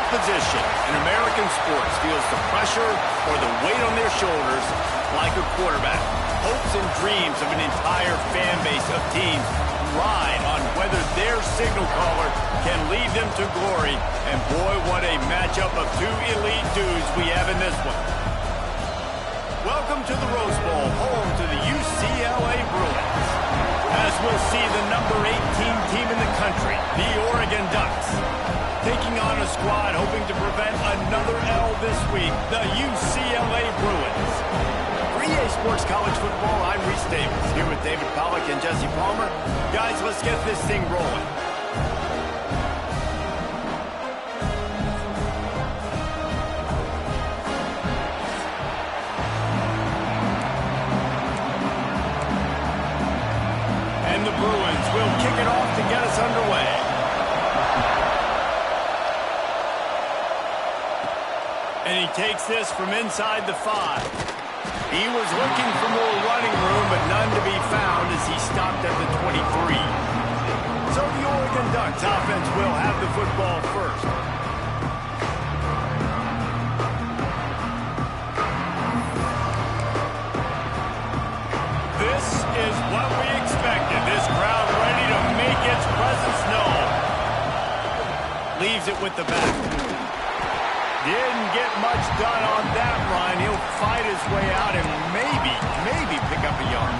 field position in American sports feels the pressure or the weight on their shoulders like a quarterback. Hopes and dreams of an entire fan base of teams ride on whether their signal caller can lead them to glory. And boy, what a matchup of two elite dudes we have in this one. Welcome to the Rose Bowl, home to the UCLA Bruins. As we'll see the number 18 team in the country, the Oregon Ducks, taking on a squad hoping to prevent another L this week, the UCLA Bruins. 3A Sports College Football, I'm Reese Davis, here with David Pollack and Jesse Palmer. Guys, let's get this thing rolling. And the Bruins will kick it off to get us underway. And he takes this from inside the 5. He was looking for more running room, but none to be found as he stopped at the 23. So the Oregon Ducks offense will have the football first. This is what we expected. This crowd ready to make its presence known. Leaves it with the back. Didn't get much done on that run. He'll fight his way out and maybe pick up a yard.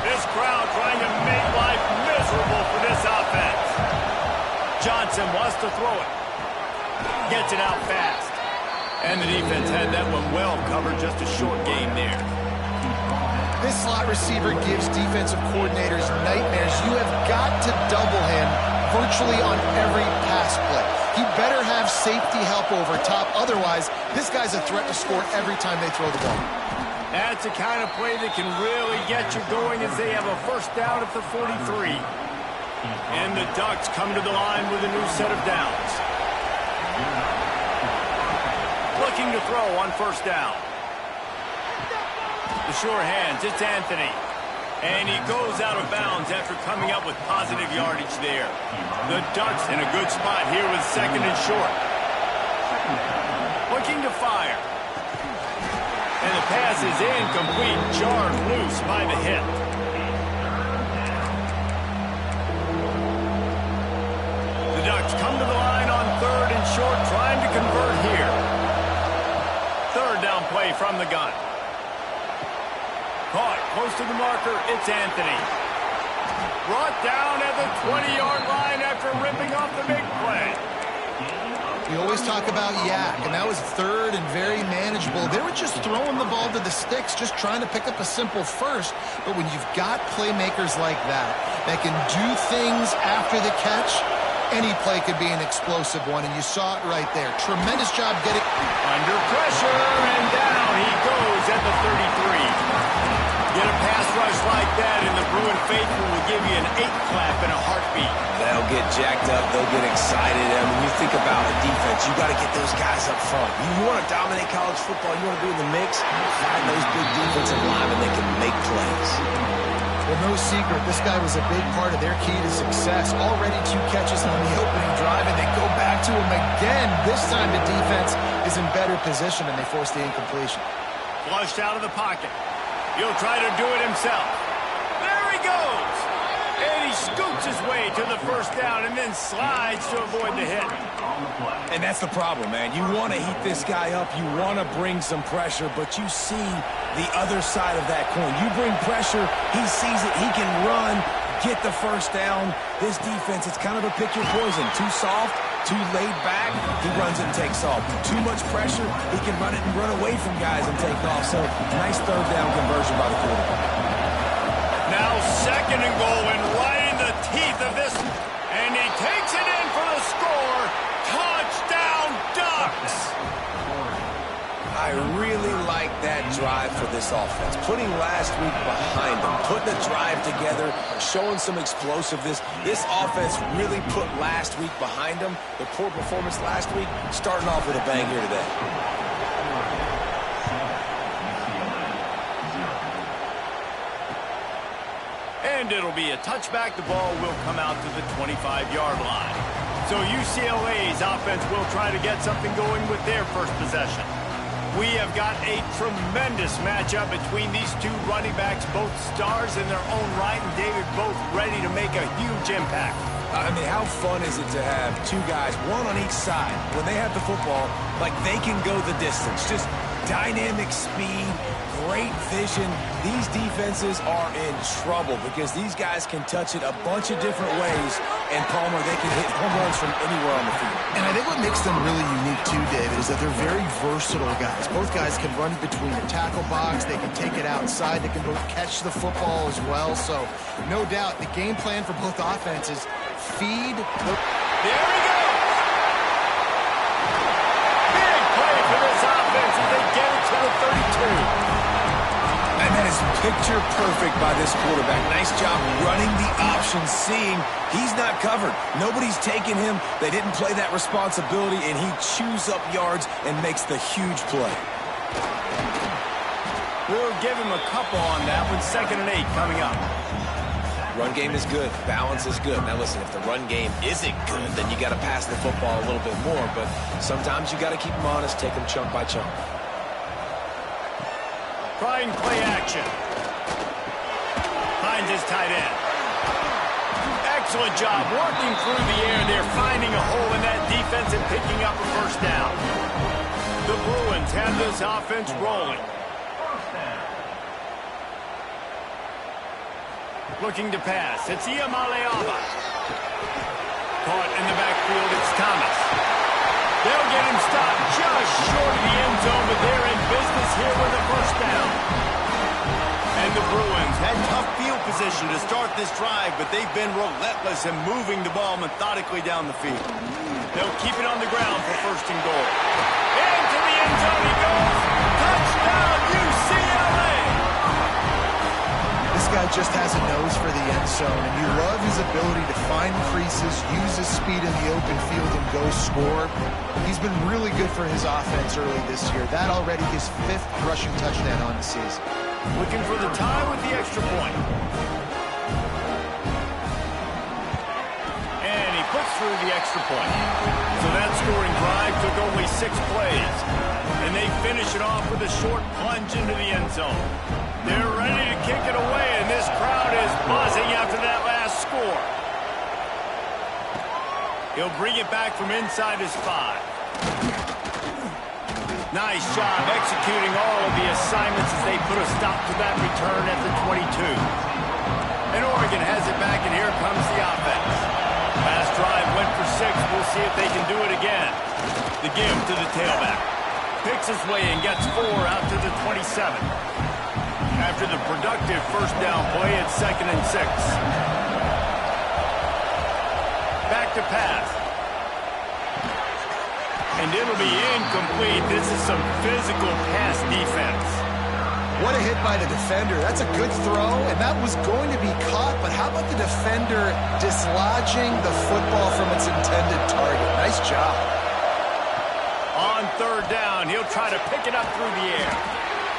This crowd trying to make life miserable for this offense. Johnson wants to throw it. Gets it out fast. And the defense had that one well covered. Just a short game there. This slot receiver gives defensive coordinators nightmares. You have got to double him virtually on every pass play. He better have safety help over top. Otherwise, this guy's a threat to score every time they throw the ball. That's the kind of play that can really get you going as they have a first down at the 43. And the Ducks come to the line with a new set of downs. Looking to throw on first down. The sure hands, it's Anthony. And he goes out of bounds after coming up with positive yardage there. The Ducks in a good spot here with second and short. Looking to fire. And the pass is incomplete, jarred loose by the hit. The Ducks come to the line on third and short, trying to convert here. Third down play from the gun. Caught close to the marker, it's Anthony. Brought down at the 20-yard line after ripping off the big play. We always talk about yak, and that was third and very manageable. They were just throwing the ball to the sticks, just trying to pick up a simple first. But when you've got playmakers like that can do things after the catch, any play could be an explosive one, and you saw it right there. Tremendous job getting under pressure, and down he goes at the 33. Get a pass rush like that, and the Bruin faithful will give you an 8-clap in a heartbeat. They'll get jacked up. They'll get excited. I mean, you think about a defense, you got to get those guys up front. You want to dominate college football, you want to be in the mix, find those big defensive linemen that can make plays. Well, no secret, this guy was a big part of their key to success. Already 2 catches on the opening drive, and they go back to him again. This time the defense is in better position, and they force the incompletion. Flushed out of the pocket. He'll try to do it himself. There he goes. And he scoots his way to the first down and then slides to avoid the hit. And that's the problem, man. You want to heat this guy up. You want to bring some pressure, but you see the other side of that coin. You bring pressure, he sees it, he can run, get the first down. This defense, it's kind of a pick your poison. Too soft, too laid back, he runs it and takes off. Too much pressure, he can run it and run away from guys and take off. So, nice third down conversion by the quarterback. Now second and goal, and right in the teeth of this, and he takes it in for the score. Touchdown, Ducks! I really like that drive for this offense. Putting last week behind them, putting the drive together, showing some explosiveness. This offense really put last week behind them. The poor performance last week, starting off with a bang here today. And it'll be a touchback. The ball will come out to the 25-yard line. So UCLA's offense will try to get something going with their first possession. We have got a tremendous matchup between these two running backs, both stars in their own right, and David, both ready to make a huge impact. I mean, how fun is it to have two guys, one on each side, when they have the football, like they can go the distance. Just dynamic speed, great vision. These defenses are in trouble because these guys can touch it a bunch of different ways, and Palmer, they can hit home runs from anywhere on the field. And I think what makes them really unique too, David, is that they're very versatile guys. Both guys can run between the tackle box, they can take it outside, they can both catch the football as well. So no doubt the game plan for both offenses, feed the... There he goes! Big play for this offense as they get it to the 32. And that is picture perfect by this quarterback. Nice job running the option, seeing he's not covered. Nobody's taking him. They didn't play that responsibility, and he chews up yards and makes the huge play. We'll give him a couple on that one. 2nd and 8 coming up. Run game is good. Balance is good. Now listen, if the run game isn't good, then you got to pass the football a little bit more. But sometimes you got to keep them honest, take them chunk by chunk. Trying play action. Finds his tight end. Excellent job working through the air. They're finding a hole in that defense and picking up a first down. The Bruins have this offense rolling. Looking to pass. It's Iamaleava. Caught in the backfield. It's Thomas. They'll get him stopped just short of the end zone, but they're in business here with a first down. And the Bruins had tough field position to start this drive, but they've been relentless in moving the ball methodically down the field. They'll keep it on the ground for 1st and goal. Into the end zone he goes. Touchdown, UCLA! This guy just has a nose for the end zone, and you love his ability to find creases, use his speed in the open field, and go score. He's been really good for his offense early this year. That already his 5th rushing touchdown on the season. Looking for the tie with the extra point. And he puts through the extra point. So that scoring drive took only 6 plays. And they finish it off with a short plunge into the end zone. They're ready to kick it away, and this crowd is buzzing after that last score. He'll bring it back from inside his 5. Nice job executing all of the assignments as they put a stop to that return at the 22. And Oregon has it back, and here comes the offense. Last drive went for 6. We'll see if they can do it again. The give to the tailback. Picks his way and gets 4 out to the 27. After the productive first down play, it's 2nd and 6. Back to pass. And it'll be incomplete. This is some physical pass defense. What a hit by the defender. That's a good throw, and that was going to be caught, but how about the defender dislodging the football from its intended target? Nice job. On 3rd down, he'll try to pick it up through the air.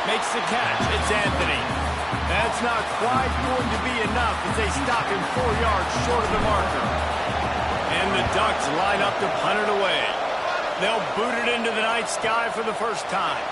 Makes the catch. It's Anthony. That's not quite going to be enough as they stop him 4 yards short of the marker. And the Ducks line up to punt it away. They'll boot it into the night sky for the first time.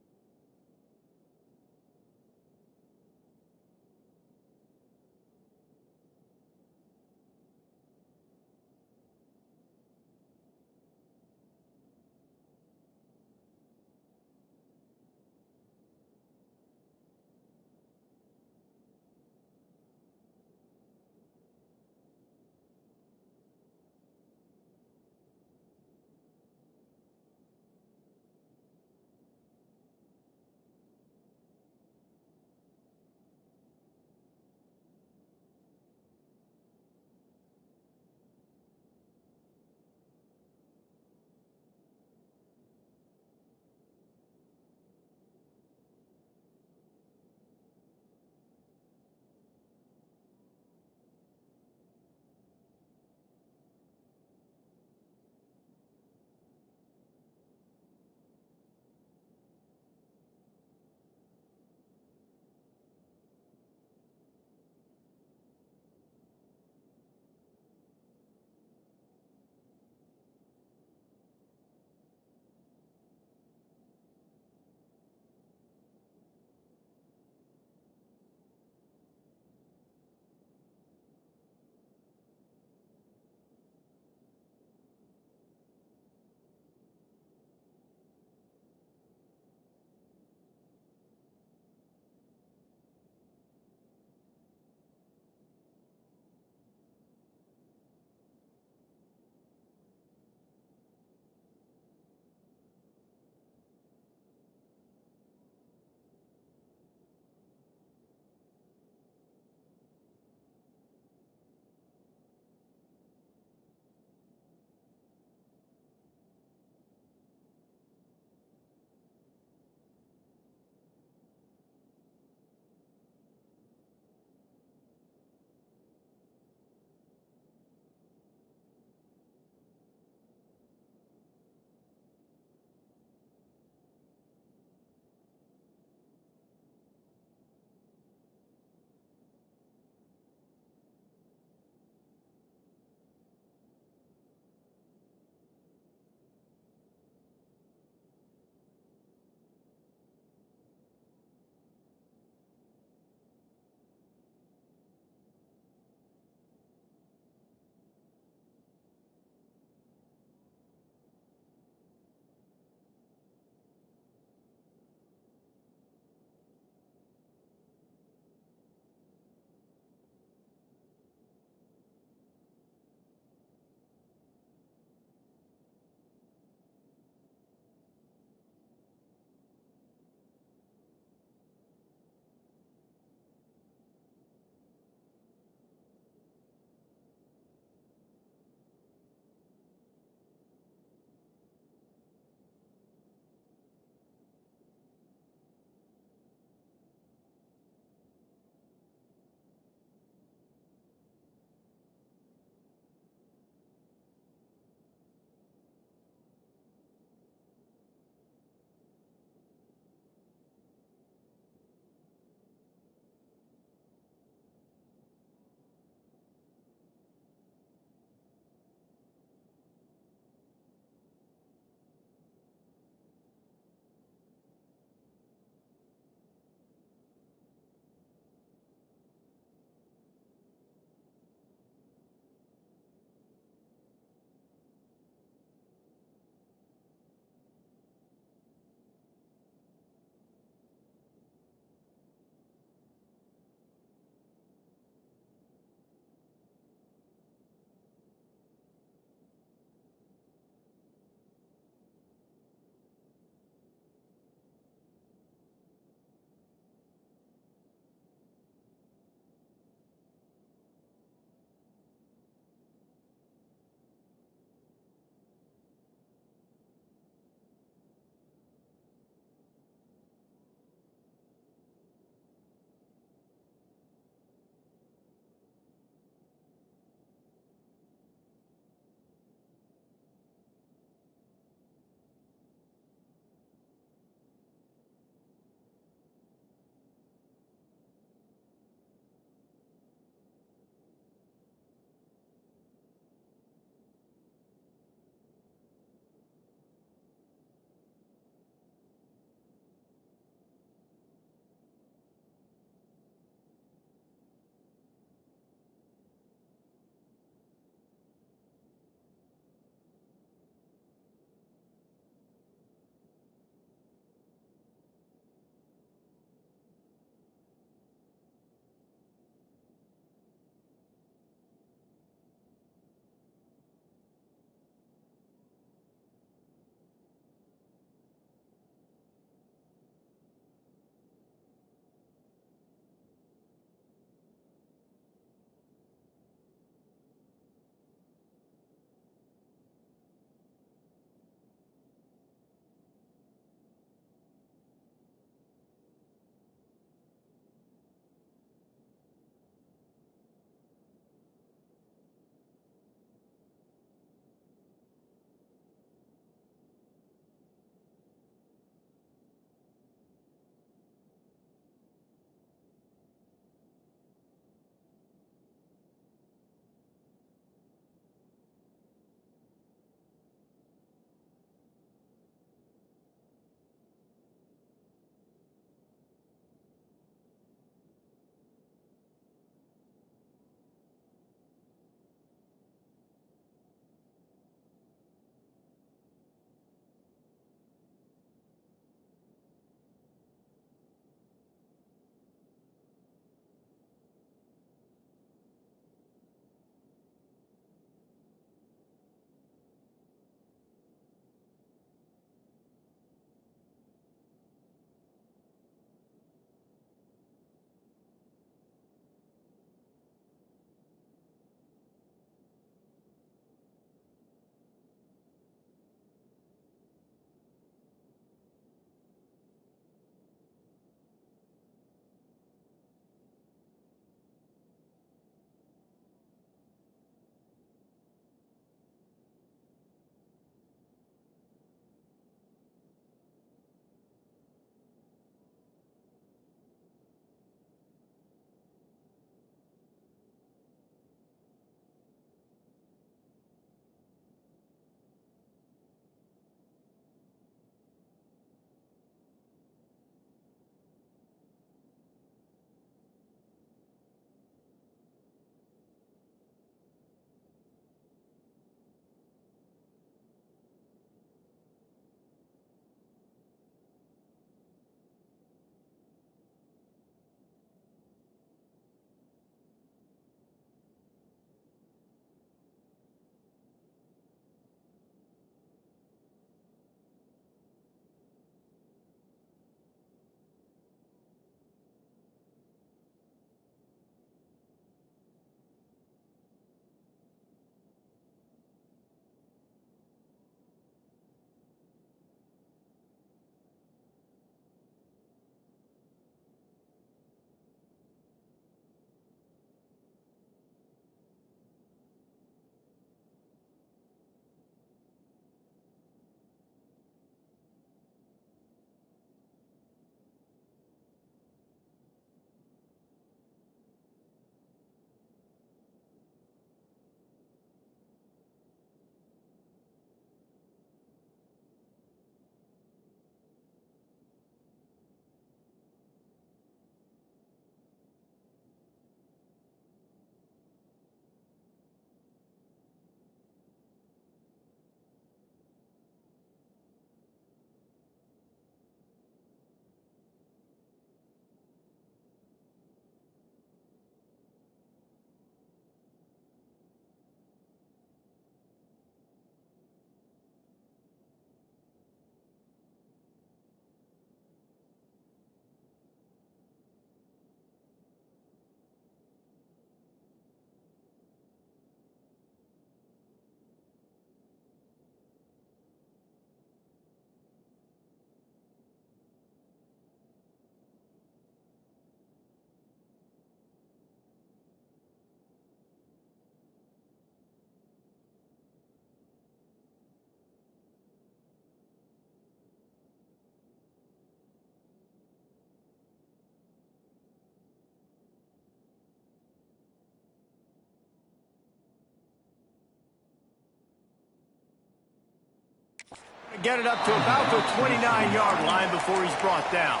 get it up to about the 29-yard line before he's brought down.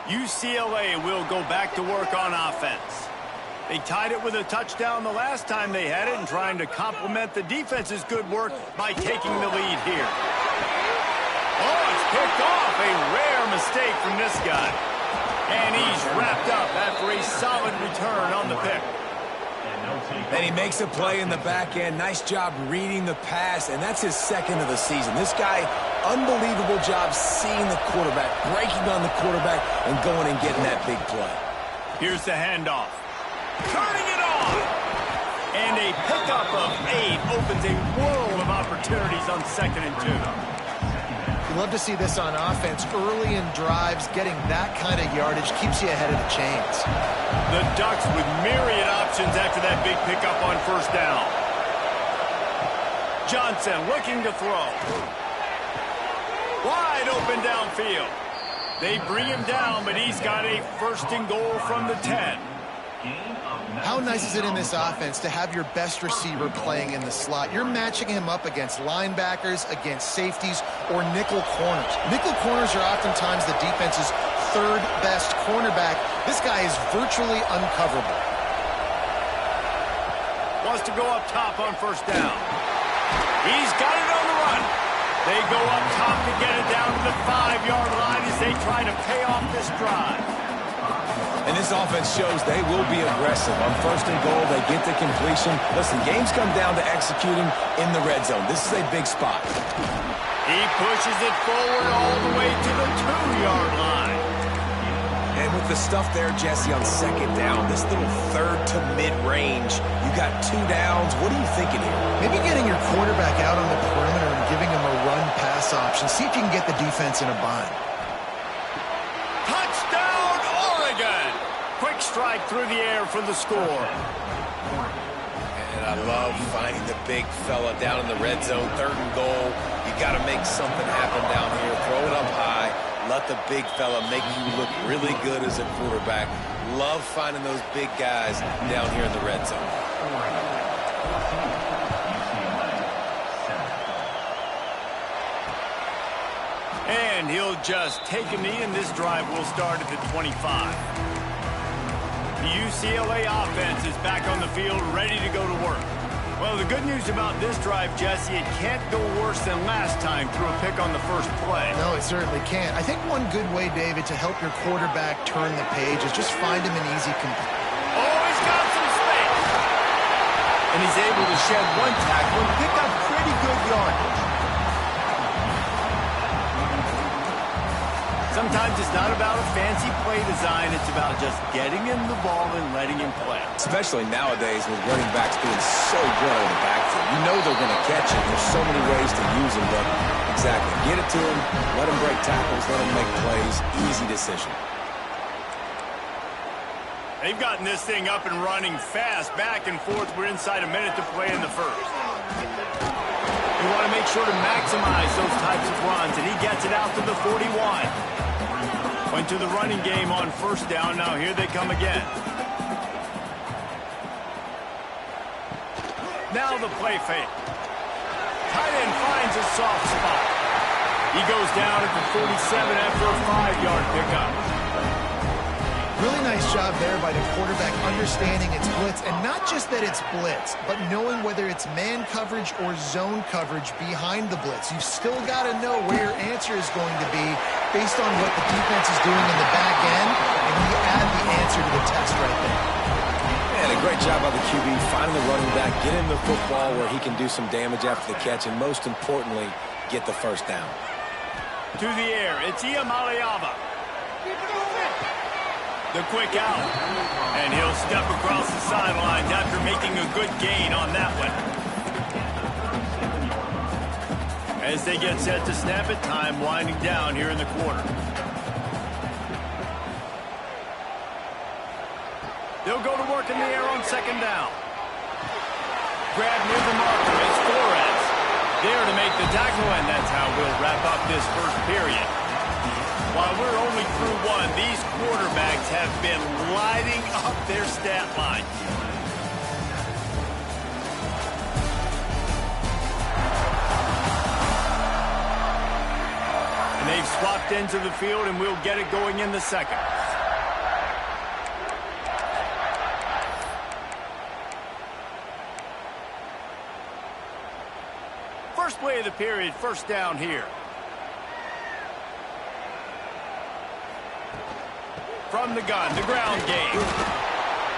UCLA will go back to work on offense. They tied it with a touchdown the last time they had it and trying to complement the defense's good work by taking the lead here. Oh, it's picked off. A rare mistake from this guy. And he's wrapped up after a solid return on the pick. And he makes a play in the back end. Nice job reading the pass, and that's his second of the season. This guy, unbelievable job seeing the quarterback, breaking on the quarterback, and going and getting that big play. Here's the handoff. Turning it on! And a pickup of 8 opens a world of opportunities on 2nd and 2. You love to see this on offense. Early in drives, getting that kind of yardage keeps you ahead of the chains. The Ducks with myriad options after that big pickup on 1st down. Johnson looking to throw. Wide open downfield. They bring him down, but he's got a 1st and goal from the 10. How nice is it in this offense to have your best receiver playing in the slot? You're matching him up against linebackers, against safeties, or nickel corners. Nickel corners are oftentimes the defense's 3rd best cornerback. This guy is virtually uncoverable. Wants to go up top on 1st down. He's got it on the run. They go up top to get it down to the 5-yard line as they try to pay off this drive. And this offense shows they will be aggressive. On 1st and goal, they get the completion. Listen, games come down to executing in the red zone. This is a big spot. He pushes it forward all the way to the 2-yard line. And with the stuff there, Jesse, on 2nd down, this little 3rd to mid-range, you got 2 downs. What are you thinking here? Maybe getting your quarterback out on the perimeter and giving him a run-pass option. See if you can get the defense in a bind. Touchdown, Oregon! Quick strike through the air for the score. And I love finding the big fella down in the red zone, 3rd and goal. You got to make something happen down here. Throw it up high. Let the big fella make you look really good as a quarterback. Love finding those big guys down here in the red zone. And he'll just take a knee, and this drive will start at the 25. The UCLA offense is back on the field, ready to go to work. Well, the good news about this drive, Jesse, it can't go worse than last time through a pick on the 1st play. No, it certainly can't. I think one good way, David, to help your quarterback turn the page is just find him an easy complete. Oh, he's got some space! And he's able to shed 1 tackle and pick up pretty good yardage. Sometimes it's not about a fancy play design. It's about just getting him the ball and letting him play. Especially nowadays with running backs being so good on the backfield. You know they're going to catch him. There's so many ways to use him, but exactly. Get it to him, let him break tackles, let him make plays. Easy decision. They've gotten this thing up and running fast, back and forth. We're inside a minute to play in the 1st. You want to make sure to maximize those types of runs, and he gets it out to the 41. Went to the running game on 1st down. Now here they come again. Now the play fake. Tight end finds a soft spot. He goes down at the 47 after a 5-yard pickup. Really nice job there by the quarterback understanding it's blitz, and not just that it's blitz, but knowing whether it's man coverage or zone coverage behind the blitz. You've still got to know where your answer is going to be based on what the defense is doing in the back end, and you add the answer to the test right there. And a great job by the QB, finding the running back, get him the football where he can do some damage after the catch, and most importantly, get the 1st down. To the air, it's Iamaleava. The quick out. And he'll step across the sidelines after making a good gain on that one. As they get set to snap it, time winding down here in the quarter. They'll go to work in the air on 2nd down. Grab near the marker is Flores. There to make the tackle, and that's how we'll wrap up this 1st period. While we're only through 1, these quarterbacks have been lighting up their stat line. swapped into the field, and we'll get it going in the second. First play of the period, first down here. From the gun, the ground game.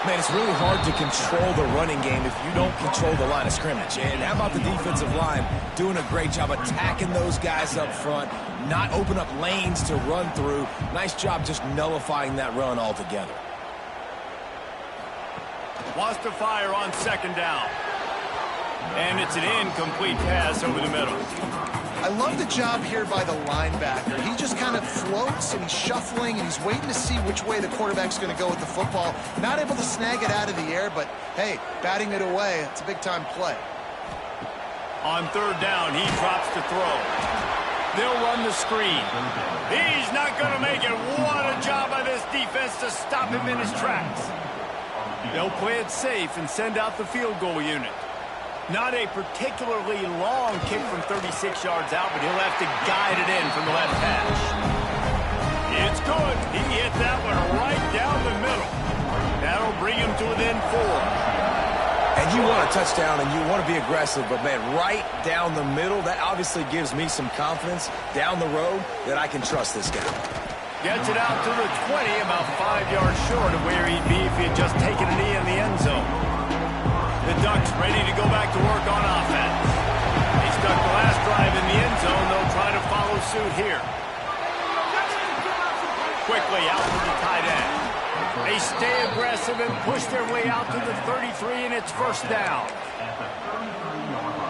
Man, it's really hard to control the running game if you don't control the line of scrimmage. And how about the defensive line doing a great job attacking those guys up front, not open up lanes to run through. Nice job just nullifying that run altogether. Wants to fire on second down. And it's an incomplete pass over the middle. I love the job here by the linebacker. He just kind of floats and he's shuffling and he's waiting to see which way the quarterback's going to go with the football. Not able to snag it out of the air, but hey, batting it away, it's a big-time play. On third down, he drops to throw. They'll run the screen. He's not going to make it. What a job by this defense to stop him in his tracks. They'll play it safe and send out the field goal unit. Not a particularly long kick from 36 yards out, but he'll have to guide it in from the left hash. It's good. He hit that one right down the middle. That'll bring him to within 4. And you want a touchdown and you want to be aggressive, but man, right down the middle, that obviously gives me some confidence down the road that I can trust this guy. Gets it out to the 20, about 5 yards short of where he'd be if he had just taken a knee in the end zone. The Ducks ready to go back to work on offense. They stuck the last drive in the end zone. They'll try to follow suit here. Quickly out to the tight end. They stay aggressive and push their way out to the 33, and it's first down.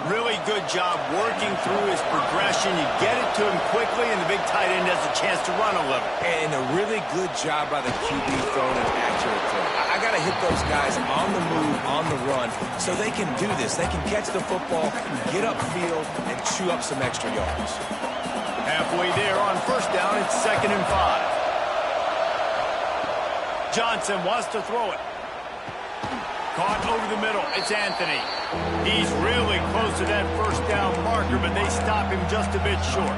Really good job working through his progression. You get it to him quickly, and the big tight end has a chance to run a little. And a really good job by the QB throwing an accurate throw. I got to hit those guys on the move, on the run, so they can do this. They can catch the football, get upfield, and chew up some extra yards. Halfway there on first down, it's 2nd and 5. Johnson wants to throw it. Caught over the middle. It's Anthony. He's really close to that first down marker, but they stop him just a bit short.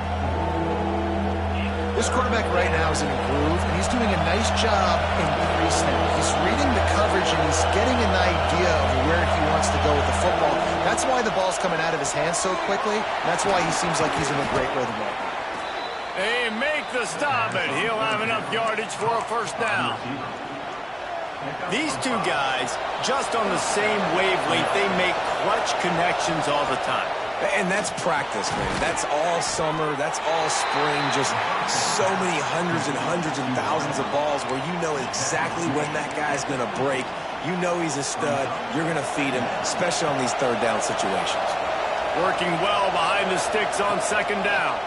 This quarterback right now is in a groove, and he's doing a nice job in pre-snap. He's reading the coverage, and he's getting an idea of where he wants to go with the football. That's why the ball's coming out of his hands so quickly. That's why he seems like he's in a great rhythm right now. They make the stop, and he'll have enough yardage for a first down. These two guys, just on the same wavelength, they make clutch connections all the time. And that's practice, man. That's all summer. That's all spring. Just so many hundreds and thousands of balls where you know exactly when that guy's going to break. You know he's a stud. You're going to feed him, especially on these third down situations. Working well behind the sticks on second down.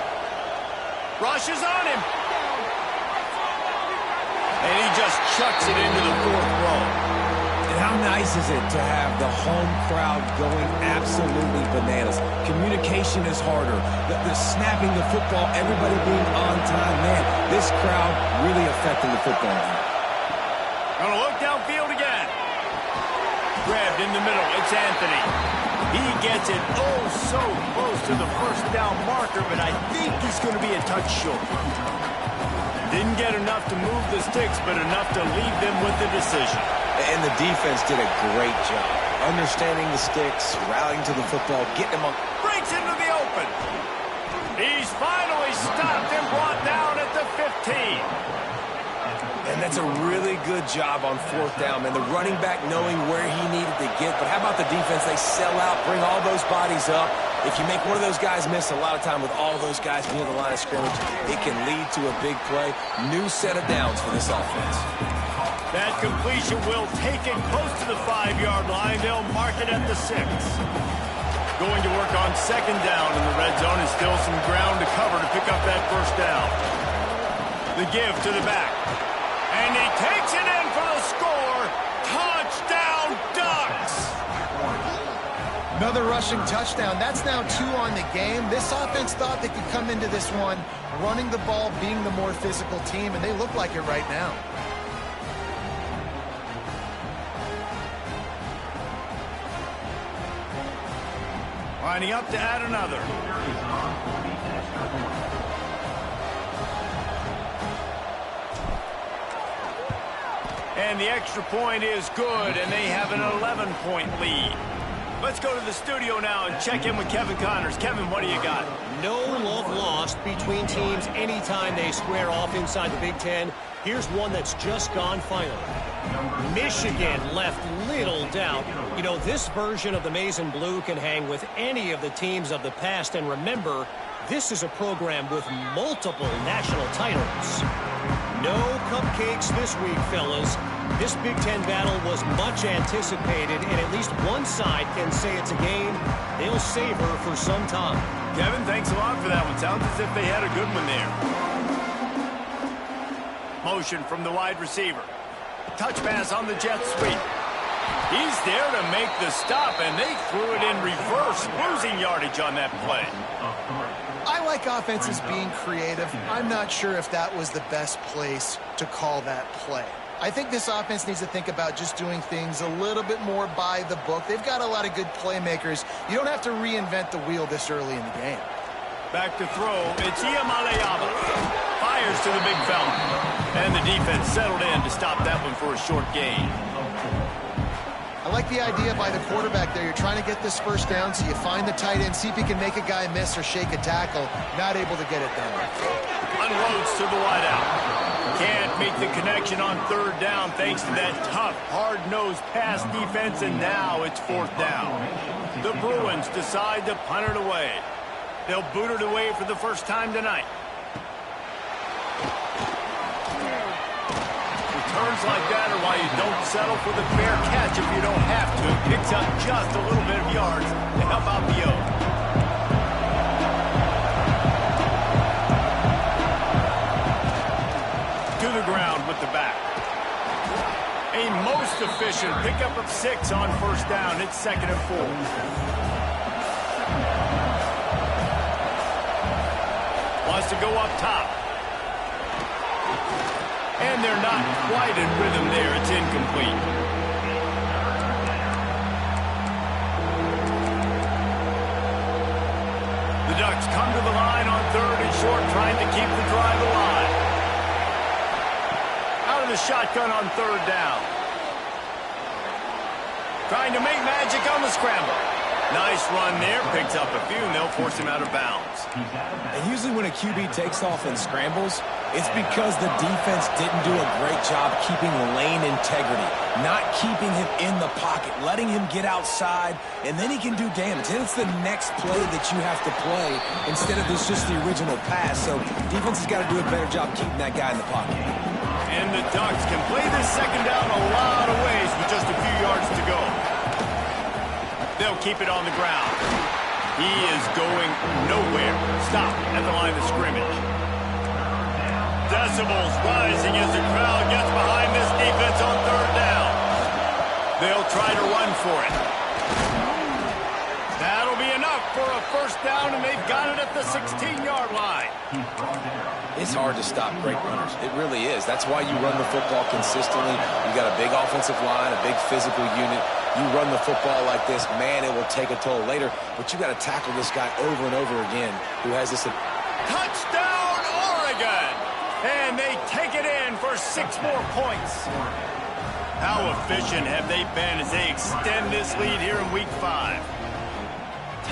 Rushes on him. And he just chucks it into the 4th row. And how nice is it to have the home crowd going absolutely bananas? Communication is harder. The snapping the football, everybody being on time. Man, this crowd really affecting the football game. Gonna look downfield again. Grabbed in the middle. It's Anthony. He gets it so close to the first down marker, but I think he's going to be a touch short. Didn't get enough to move the sticks, but enough to leave them with the decision. And the defense did a great job. Understanding the sticks, rallying to the football, getting them on. Breaks into the open. He's finally stopped and brought down at the 15. And that's a really good job on 4th down, man. The running back knowing where he needed to get. But how about the defense? They sell out, bring all those bodies up. If you make one of those guys miss, a lot of time with all those guys near the line of scrimmage, it can lead to a big play. New set of downs for this offense. That completion will take it close to the 5-yard line. They'll mark it at the 6. Going to work on second down in the red zone, and still some ground to cover to pick up that first down. The give to the back. And he takes it in for the score. Touchdown, Ducks! Another rushing touchdown. That's now 2 on the game. This offense thought they could come into this one running the ball, being the more physical team, and they look like it right now. Lining up to add another. And the extra point is good, and they have an 11-point lead. Let's go to the studio now and check in with Kevin Connors. Kevin, what do you got? No love lost between teams anytime they square off inside the Big Ten. Here's one that's just gone final. Michigan left little doubt. You know, this version of the Maize and Blue can hang with any of the teams of the past. And remember, this is a program with multiple national titles. No cupcakes this week, fellas. This Big Ten battle was much anticipated, and at least one side can say it's a game they'll savor for some time. Kevin, thanks a lot for that one. Sounds as if they had a good one there. Motion from the wide receiver. Touch pass on the jet sweep. He's there to make the stop, and they threw it in reverse, losing yardage on that play. I like offenses being creative. I'm not sure if that was the best place to call that play. I think this offense needs to think about just doing things a little bit more by the book. They've got a lot of good playmakers. You don't have to reinvent the wheel this early in the game. Back to throw. It's Iamaleava. Fires to the big fella. And the defense settled in to stop that one for a short gain. I like the idea by the quarterback there. You're trying to get this first down, so you find the tight end, see if he can make a guy miss or shake a tackle. Not able to get it done. Unloads to the wideout. Can't make the connection on third down thanks to that tough, hard-nosed pass defense, and now it's fourth down. The Bruins decide to punt it away. They'll boot it away for the first time tonight. Returns like that are why you don't settle for the fair catch if you don't have to. Picks up just a little bit of yards to help out the O. To the ground with the back. A most efficient pickup of 6 on first down. It's 2nd and 4. Wants to go up top. And they're not quite in rhythm there. It's incomplete. The Ducks come to the line on 3rd and short, trying to keep the drive alive. Out of the shotgun on 3rd down. Trying to make magic on the scramble. Nice run there. Picks up a few, and they'll force him out of bounds. And usually when a QB takes off and scrambles, it's because the defense didn't do a great job keeping lane integrity, not keeping him in the pocket, letting him get outside, and then he can do damage. Then it's the next play that you have to play instead of just the original pass. So defense has got to do a better job keeping that guy in the pocket. And the Ducks can play this second down a lot of ways with just a few yards to go. They'll keep it on the ground. He is going nowhere. Stop at the line of scrimmage. Decibels rising as the crowd gets behind this defense on 3rd down. They'll try to run for it. That'll be enough for a first down, and they've got it at the 16-yard line. It's hard to stop great runners. It really is. That's why you run the football consistently. You got a big offensive line, a big physical unit. You run the football like this, man, it will take a toll later. But you got to tackle this guy over and over again who has this. Touchdown, Oregon! And they take it in for 6 more points. How efficient have they been as they extend this lead here in Week 5?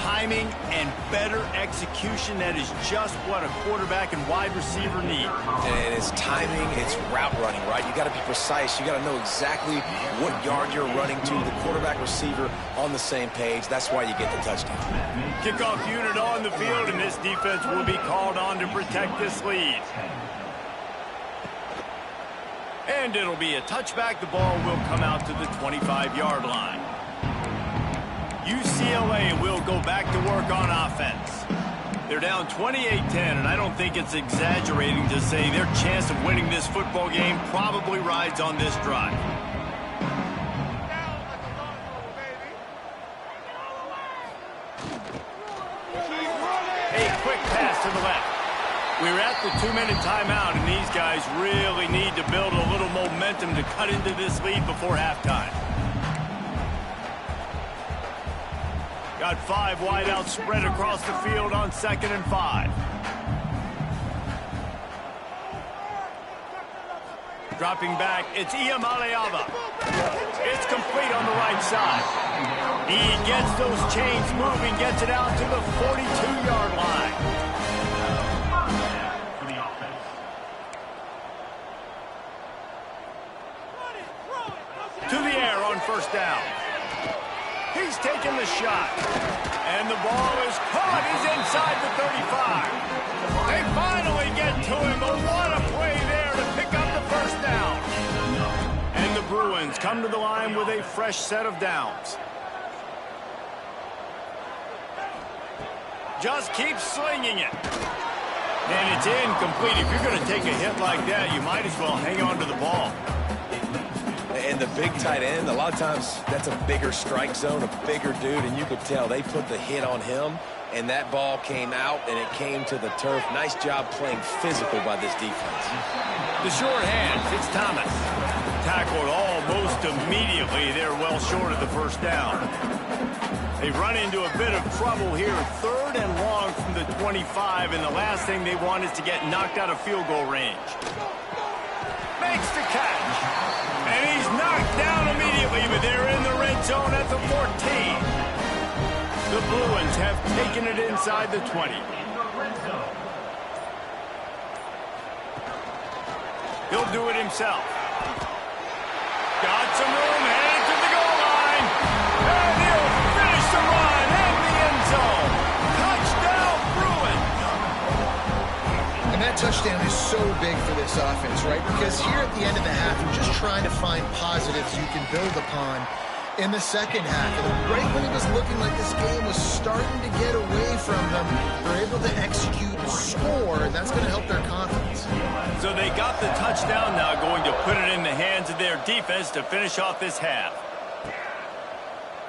Timing and better execution, that is just what a quarterback and wide receiver need. And it's timing, it's route running, right? You got to be precise. You got to know exactly what yard you're running to. The quarterback receiver on the same page. That's why you get the touchdown. Kickoff unit on the field, and this defense will be called on to protect this lead. And it'll be a touchback. The ball will come out to the 25-yard line. UCLA will go back to work on offense. They're down 28-10, and I don't think it's exaggerating to say their chance of winning this football game probably rides on this drive. A quick pass to the left. We're at the 2-minute timeout, and these guys really need to build a little momentum to cut into this lead before halftime. Got 5 wideouts spread across the field on 2nd and 5. Dropping back, it's Iamaleava. It's complete on the right side. He gets those chains moving, gets it out to the 42-yard line. To the air on first down. He's taking the shot. And the ball is caught. He's inside the 35. They finally get to him, but what a play there to pick up the first down. And the Bruins come to the line with a fresh set of downs. Just keep slinging it. And it's incomplete. If you're going to take a hit like that, you might as well hang on to the ball. And the big tight end, a lot of times that's a bigger strike zone, a bigger dude, and you could tell they put the hit on him, and that ball came out, and it came to the turf. Nice job playing physical by this defense. The short hands, it's Thomas. Tackled almost immediately. They're well short of the first down. They run into a bit of trouble here. 3rd and long from the 25, and the last thing they want is to get knocked out of field goal range. Makes the catch. And he's knocked down immediately, but they're in the red zone at the 14. The Bruins have taken it inside the 20. He'll do it himself. Got some room, headed to the goal line. And he'll finish the run in the end zone. Touchdown, Bruins. And that touchdown is so big for this offense, right? Because here at the end of the half, you're just trying to find positives you can build upon in the second half. And right when it was looking like this game was starting to get away from them, they're able to execute and score, and that's going to help their confidence. So they got the touchdown now, going to put it in the hands of their defense to finish off this half.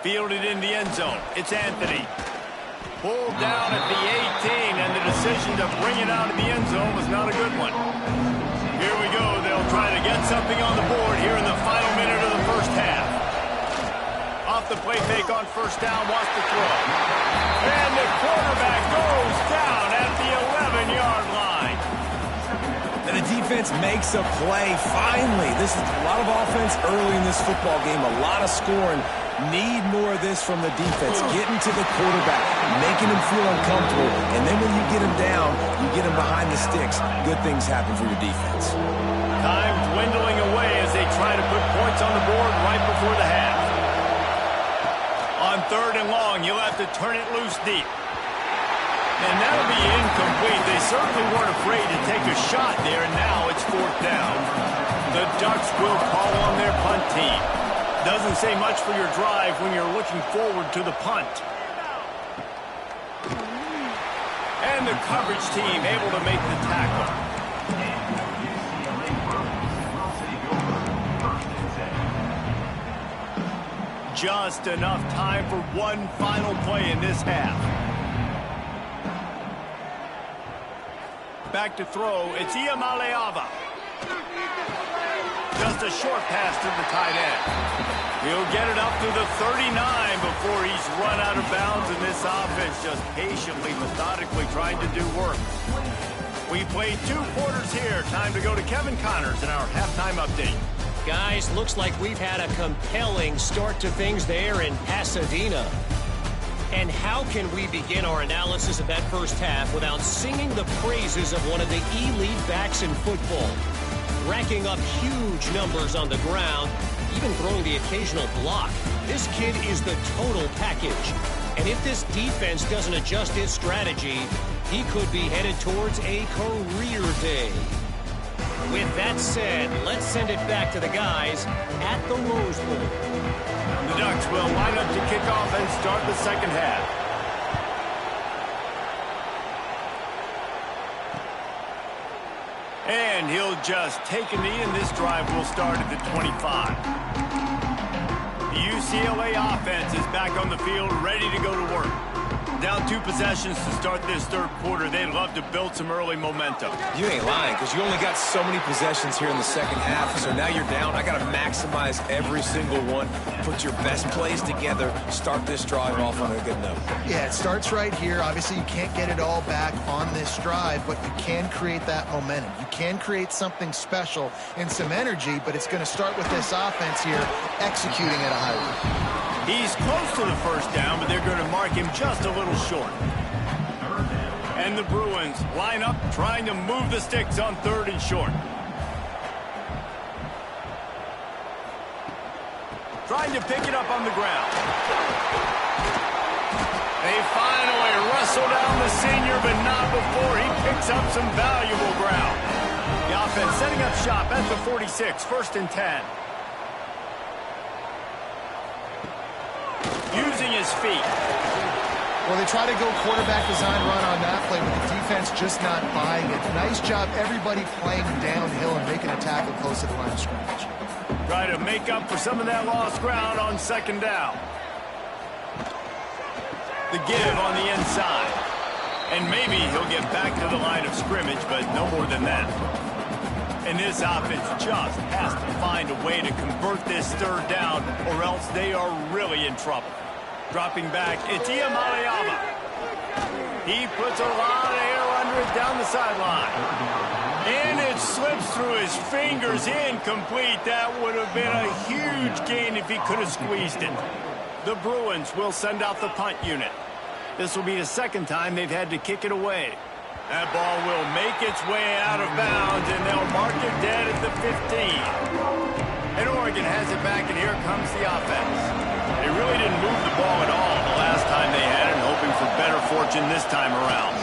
Fielded in the end zone. It's Anthony. Pulled down at the 18, and the decision to bring it out of the end zone was not a good one. Here we go. They'll try to get something on the board here in the final minute of the first half. Off the play fake on first down, wants to throw. And the quarterback goes down at the 11-yard line. And the defense makes a play. Finally, this is a lot of offense early in this football game, a lot of scoring. Need more of this from the defense. Getting to the quarterback, making him feel uncomfortable, and then when you get him down, you get him behind the sticks. Good things happen for your defense. Time dwindling away as they try to put points on the board right before the half. On 3rd and long, you'll have to turn it loose deep. And that'll be incomplete. They certainly weren't afraid to take a shot there, and now it's 4th down. The Ducks will call on their punt team. Doesn't say much for your drive when you're looking forward to the punt. And the coverage team able to make the tackle. Just enough time for one final play in this half. Back to throw, it's Iamaleava. Just a short pass to the tight end. He'll get it up to the 39 before he's run out of bounds, and this offense just patiently, methodically trying to do work. We played 2 quarters here. Time to go to Kevin Connors in our halftime update. Guys, looks like we've had a compelling start to things there in Pasadena. And how can we begin our analysis of that first half without singing the praises of one of the elite backs in football? Racking up huge numbers on the ground, even throwing the occasional block. This kid is the total package. And if this defense doesn't adjust its strategy, he could be headed towards a career day. With that said, let's send it back to the guys at the Rose Bowl. The Ducks will line up to kick off and start the second half. And he'll just take a knee, and this drive will start at the 25. The UCLA offense is back on the field, ready to go to work. down 2 possessions to start this third quarter. They'd love to build some early momentum. You ain't lying, because you only got so many possessions here in the second half, so now you're down. I got to maximize every single one, put your best plays together, start this drive off on a good note. Yeah, it starts right here. Obviously, you can't get it all back on this drive, but you can create that momentum. You can create something special and some energy, but it's going to start with this offense here executing at a high rate. He's close to the first down, but they're going to mark him just a little short. And the Bruins line up, trying to move the sticks on 3rd and short. Trying to pick it up on the ground. They finally wrestle down the senior, but not before he picks up some valuable ground. The offense setting up shop at the 46, 1st and 10. Using his feet. Well, they try to go quarterback design run on that play, but the defense just not buying it. Nice job, everybody playing downhill and making a tackle close to the line of scrimmage. Try to make up for some of that lost ground on 2nd down. The give on the inside. And maybe he'll get back to the line of scrimmage, but no more than that. And this offense just has to find a way to convert this 3rd down, or else they are really in trouble. Dropping back, it's Iamaleava. He puts a lot of air under it down the sideline. And it slips through his fingers, incomplete. That would have been a huge gain if he could have squeezed it. The Bruins will send out the punt unit. This will be the 2nd time they've had to kick it away. That ball will make its way out of bounds, and they'll mark it dead at the 15. And Oregon has it back, and here comes the offense. They really didn't move the ball at all the last time they had it, hoping for better fortune this time around.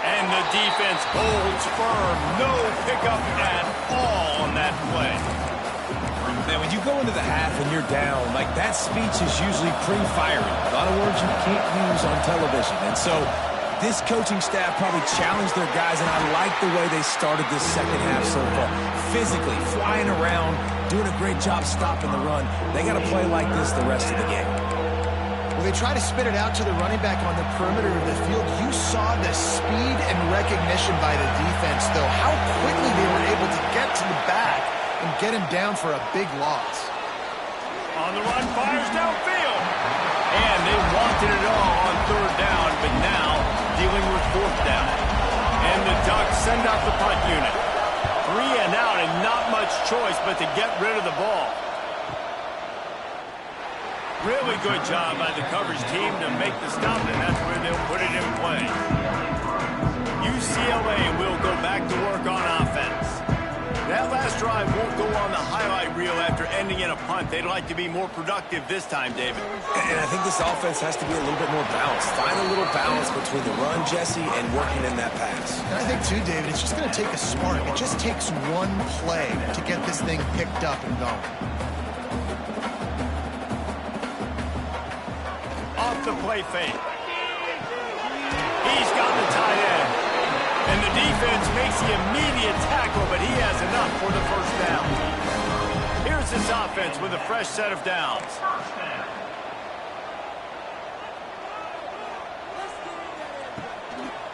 And the defense holds firm. No pickup at all on that play. Now, when you go into the half and you're down, like, that speech is usually pretty fiery. A lot of words you can't use on television. And so this coaching staff probably challenged their guys, and I like the way they started this second half so far. Physically, flying around, doing a great job stopping the run. They got to play like this the rest of the game. Well, they try to spit it out to the running back on the perimeter of the field. You saw the speed and recognition by the defense, though. How quickly they were able to get to the back and get him down for a big loss. On the run, fires downfield. And they wanted it all on 3rd down, but now dealing with 4th down. And the Ducks send out the punt unit. 3 and out, and not much choice but to get rid of the ball. Really good job by the coverage team to make the stop, and that's where they'll put it in play. UCLA will go back to work on offense. That last drive won't go on the highlight reel after ending in a punt. They'd like to be more productive this time, David. And I think this offense has to be a little bit more balanced. Find a little balance between the run, Jesse, and working in that pass. And I think, too, David, it's just going to take a spark. It just takes one play to get this thing picked up and going. Off the play fake. He's got the tight end. And the defense makes the immediate tackle, but he has enough for the 1st down. Here's this offense with a fresh set of downs.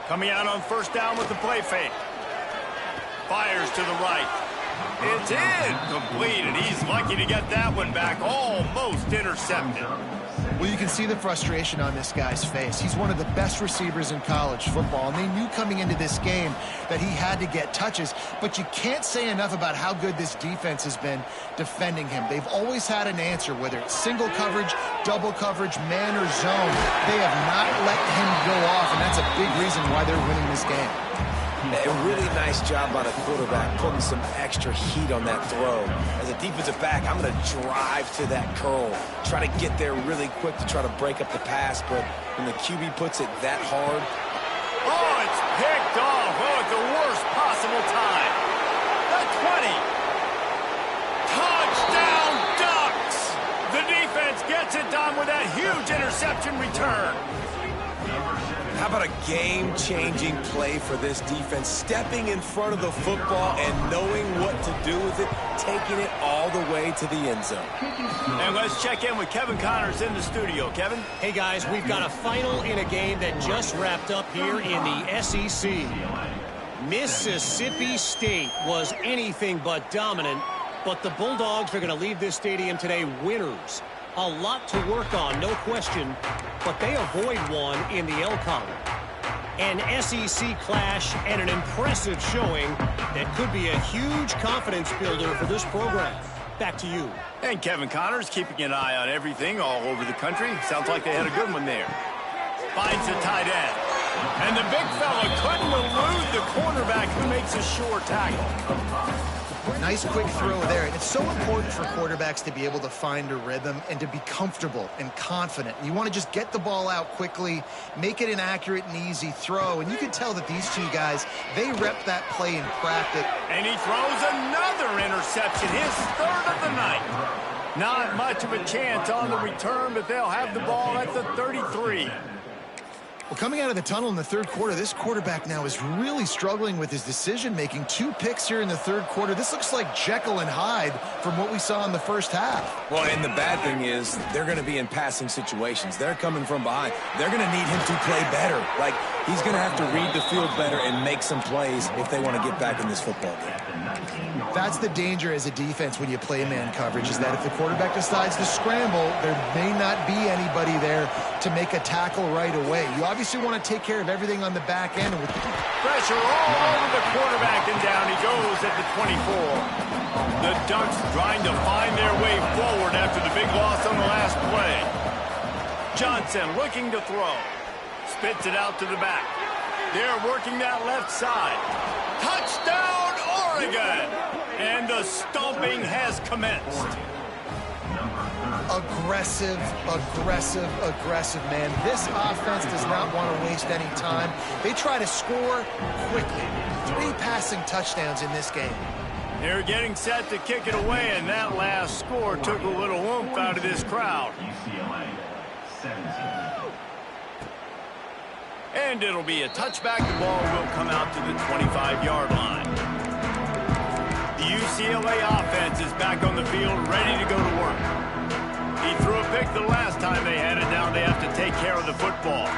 Coming out on 1st down with the play fake. Fires to the right. It's incomplete, and he's lucky to get that one back. Almost intercepted. Well, you can see the frustration on this guy's face. He's one of the best receivers in college football, and they knew coming into this game that he had to get touches, but you can't say enough about how good this defense has been defending him. They've always had an answer, whether it's single coverage, double coverage, man or zone. They have not let him go off, and that's a big reason why they're winning this game. A really nice job by the quarterback, putting some extra heat on that throw. As a defensive back, I'm going to drive to that curl, try to get there really quick to try to break up the pass, but when the QB puts it that hard. Oh, it's picked off. Oh, at the worst possible time. The 20. Touchdown, Ducks! The defense gets it done with that huge interception return. How about a game-changing play for this defense, stepping in front of the football and knowing what to do with it? taking it all the way to the end zone. And let's check in with Kevin Connors in the studio. Kevin? Hey, guys, we've got a final in a game that just wrapped up here in the SEC. Mississippi State was anything but dominant, but the Bulldogs are going to leave this stadium today winners. A lot to work on, no question, but they avoid one in the L column. An SEC clash and an impressive showing that could be a huge confidence builder for this program. Back to you. And Kevin Connors keeping an eye on everything all over the country. Sounds like they had a good one there. Finds the tight end. And the big fella couldn't elude the cornerback who makes a sure tackle. Nice quick throw there. And it's so important for quarterbacks to be able to find a rhythm and to be comfortable and confident. You want to just get the ball out quickly, make it an accurate and easy throw. And you can tell that these two guys, they rep that play in practice. And he throws another interception, his third of the night. Not much of a chance on the return, but they'll have the ball at the 33. Well, coming out of the tunnel in the third quarter, this quarterback now is really struggling with his decision-making. 2 picks here in the third quarter. This looks like Jekyll and Hyde from what we saw in the first half. Well, and the bad thing is they're going to be in passing situations. They're coming from behind. They're going to need him to play better. Like, he's going to have to read the field better and make some plays if they want to get back in this football game. That's the danger as a defense when you play man coverage, is that if the quarterback decides to scramble, there may not be anybody there to make a tackle right away. You obviously want to take care of everything on the back end. With pressure all over the quarterback, and down he goes at the 24. The Ducks trying to find their way forward after the big loss on the last play. Johnson looking to throw. Spits it out to the back. They're working that left side. Touchdown, Oregon! And the stomping has commenced. Aggressive, aggressive, aggressive, man. This offense does not want to waste any time. They try to score quickly. 3 passing touchdowns in this game. They're getting set to kick it away, and that last score took a little oomph out of this crowd. UCLA 17. And it'll be a touchback. The ball will come out to the 25-yard line. The UCLA offense is back on the field, ready to go to work. He threw a pick the last time they had it down. They have to take care of the football.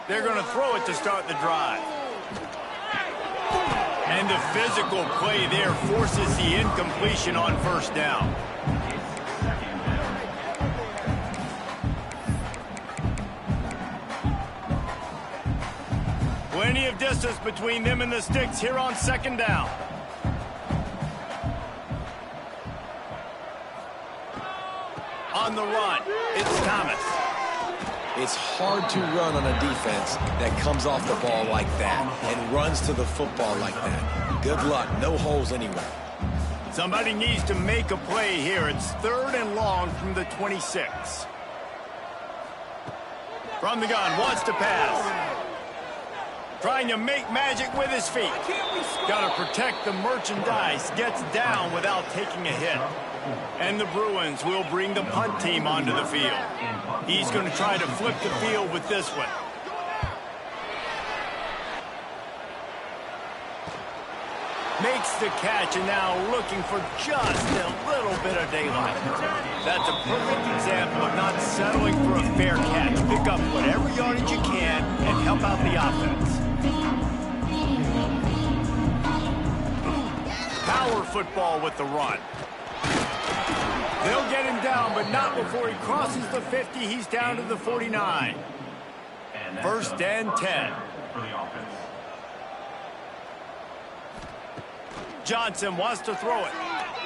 They're going to throw it to start the drive. And the physical play there forces the incompletion on first down. Plenty of distance between them and the sticks here on second down. On the run, it's Thomas. It's hard to run on a defense that comes off the ball like that and runs to the football like that. Good luck. No holes anywhere. Somebody needs to make a play here. It's 3rd and long from the 26. From the gun, wants to pass. Trying to make magic with his feet. Got to protect the merchandise. Gets down without taking a hit. And the Bruins will bring the punt team onto the field. He's going to try to flip the field with this one. Makes the catch, and now looking for just a little bit of daylight. That's a perfect example of not settling for a fair catch. Pick up whatever yardage you can and help out the offense. Power football with the run. They'll get him down, but not before he crosses the 50. He's down to the 49. 1st and 10. Johnson wants to throw it.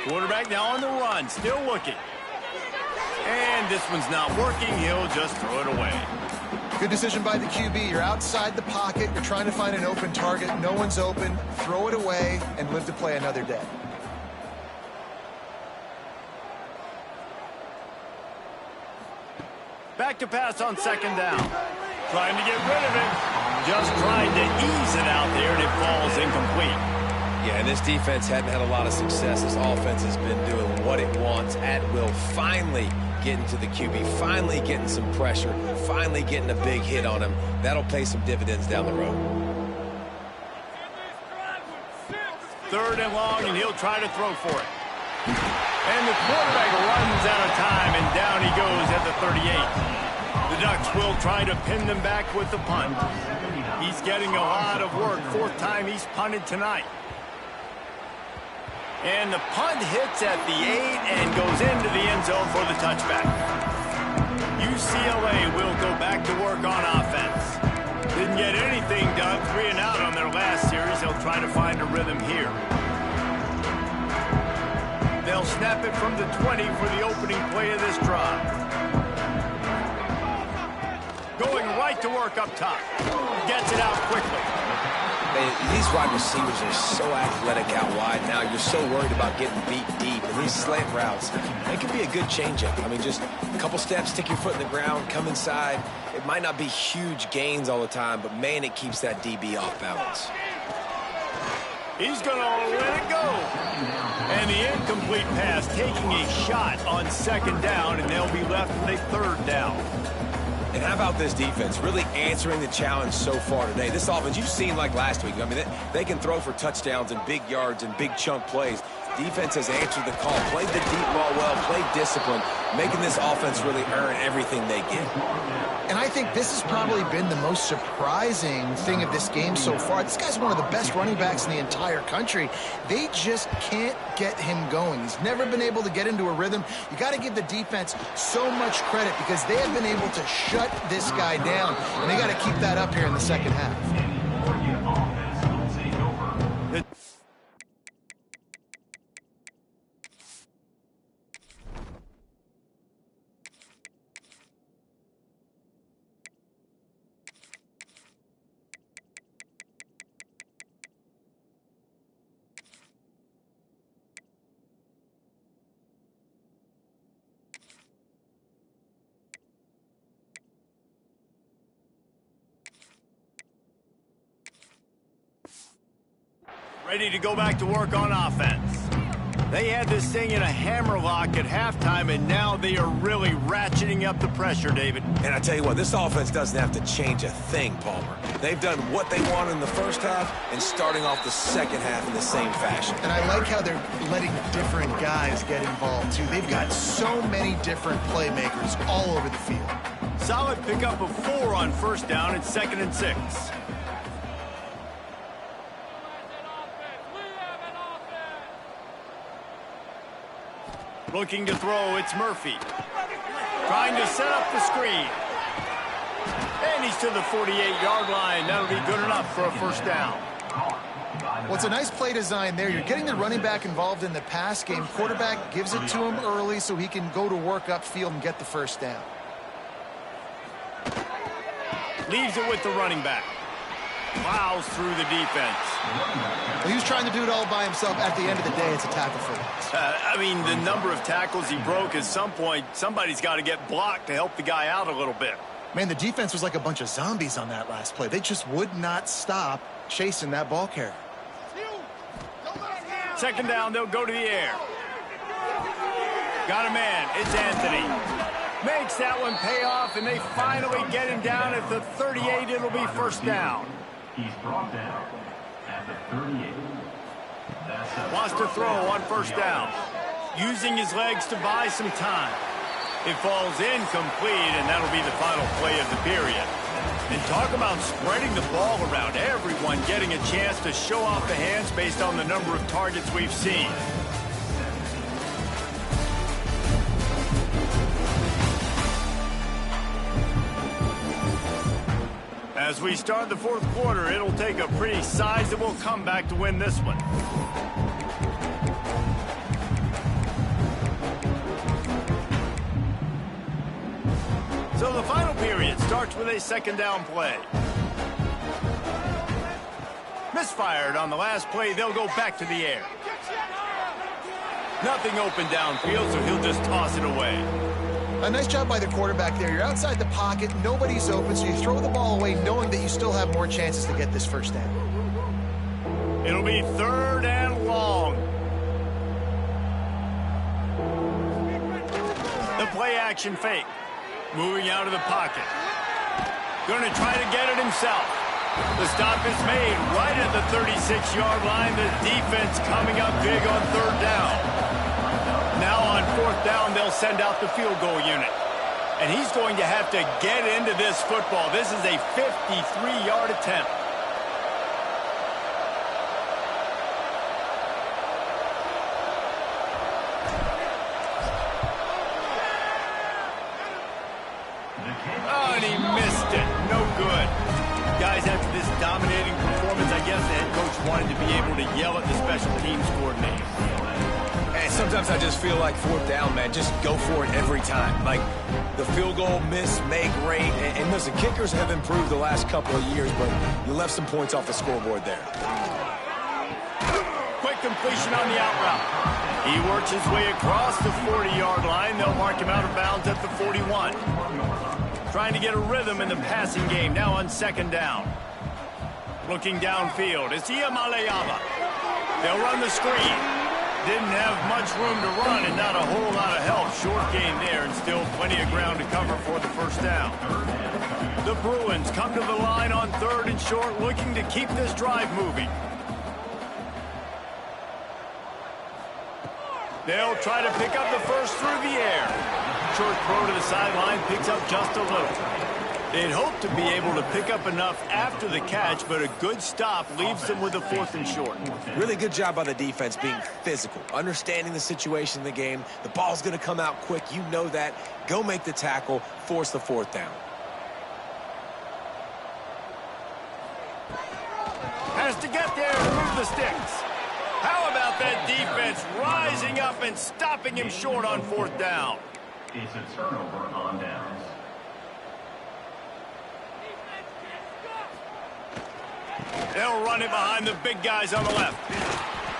Quarterback now on the run, still looking. And this one's not working. He'll just throw it away. Good decision by the QB. You're outside the pocket. You're trying to find an open target. No one's open. Throw it away and live to play another day. Back to pass on 2nd down. Trying to get rid of it. Just trying to ease it out there, and it falls incomplete. Yeah, and this defense hadn't had a lot of success. This offense has been doing what it wants at will. Finally getting to the QB, finally getting some pressure, finally getting a big hit on him. That'll pay some dividends down the road. 3rd and long, and he'll try to throw for it. And the quarterback runs out of time, and down he goes at the 38. The Ducks will try to pin them back with the punt. He's getting a lot of work. 4th time he's punted tonight. And the punt hits at the 8 and goes into the end zone for the touchback. UCLA will go back to work on offense. Didn't get anything done, 3 and out on their last series. They'll try to find a rhythm here. They'll snap it from the 20 for the opening play of this drive. Going right to work up top. Gets it out quickly. These wide receivers are so athletic out wide now. You're so worried about getting beat deep. And these slant routes, they can be a good changeup. I mean, just a couple steps, stick your foot in the ground, come inside. It might not be huge gains all the time, but, man, it keeps that DB off balance. He's going to let it go. And the incomplete pass taking a shot on 2nd down, and they'll be left with a 3rd down. And how about this defense really answering the challenge so far today? This offense, you've seen like last week. I mean, they can throw for touchdowns and big yards and big chunk plays. Defense has answered the call, played the deep ball well, played discipline, making this offense really earn everything they get. And I think this has probably been the most surprising thing of this game so far. This guy's one of the best running backs in the entire country. They just can't get him going. He's never been able to get into a rhythm. You got to give the defense so much credit because they have been able to shut this guy down, and they got to keep that up here in the 2nd half. Ready to go back to work on offense. They had this thing in a hammerlock at halftime, and now they are really ratcheting up the pressure, David. And I tell you what, this offense doesn't have to change a thing, Palmer. They've done what they wanted in the 1st half and starting off the 2nd half in the same fashion. And I like how they're letting different guys get involved, too. They've got so many different playmakers all over the field. Solid pickup of 4 on 1st down. It's 2nd and 6. Looking to throw, it's Murphy. Trying to set up the screen. And he's to the 48-yard line. That'll be good enough for a 1st down. Well, it's a nice play design there. You're getting the running back involved in the pass game. Quarterback gives it to him early so he can go to work upfield and get the 1st down. Leaves it with the running back. Plows through the defense. Well, he was trying to do it all by himself. At the end of the day, it's a tackle for loss. I mean, the number of tackles he broke, at some point, somebody's got to get blocked to help the guy out a little bit. Man, the defense was like a bunch of zombies on that last play. They just would not stop chasing that ball carrier. 2nd down, they'll go to the air. Got a man. It's Anthony. Makes that one pay off, and they finally get him down at the 38. It'll be 1st down. He's brought down at the 38. Wants to throw on 1st down. Using his legs to buy some time. It falls incomplete, and that'll be the final play of the period. And talk about spreading the ball around. Everyone getting a chance to show off the hands based on the number of targets we've seen. As we start the 4th quarter, it'll take a pretty sizable comeback to win this one. So the final period starts with a 2nd down play. Misfired on the last play. They'll go back to the air. Nothing open downfield, so he'll just toss it away. A nice job by the quarterback there. You're outside the pocket. Nobody's open, so you throw the ball away knowing that you still have more chances to get this 1st down. It'll be 3rd and long. The play action fake. Moving out of the pocket. Going to try to get it himself. The stop is made right at the 36-yard line. The defense coming up big on third down. Now on fourth down, they'll send out the field goal unit. And he's going to have to get into this football. This is a 53-yard attempt. Oh, and he missed it. No good. Guys, after this dominating performance, I guess the head coach wanted to be able to yell at the special teams coordinator. Hey, sometimes I just feel like fourth down, man. Just go for it every time. Like the field goal miss, make rate. And listen, kickers have improved the last couple of years, but you left some points off the scoreboard there. Quick completion on the out route. He works his way across the 40-yard line. They'll mark him out of bounds at the 41. Trying to get a rhythm in the passing game now on second down. Looking downfield, it's Iamaleava. They'll run the screen. Didn't have much room to run and not a whole lot of help. Short gain there and still plenty of ground to cover for the first down. The Bruins come to the line on third and short, looking to keep this drive moving. They'll try to pick up the first through the air. Short throw to the sideline, picks up just a little. They'd hope to be able to pick up enough after the catch, but a good stop leaves them with a fourth and short. Really good job by the defense being physical, understanding the situation in the game. The ball's going to come out quick. You know that. Go make the tackle, force the fourth down. Has to get there to move the sticks. How about that defense rising up and stopping him short on fourth down? It's a turnover on downs. They'll run it behind the big guys on the left.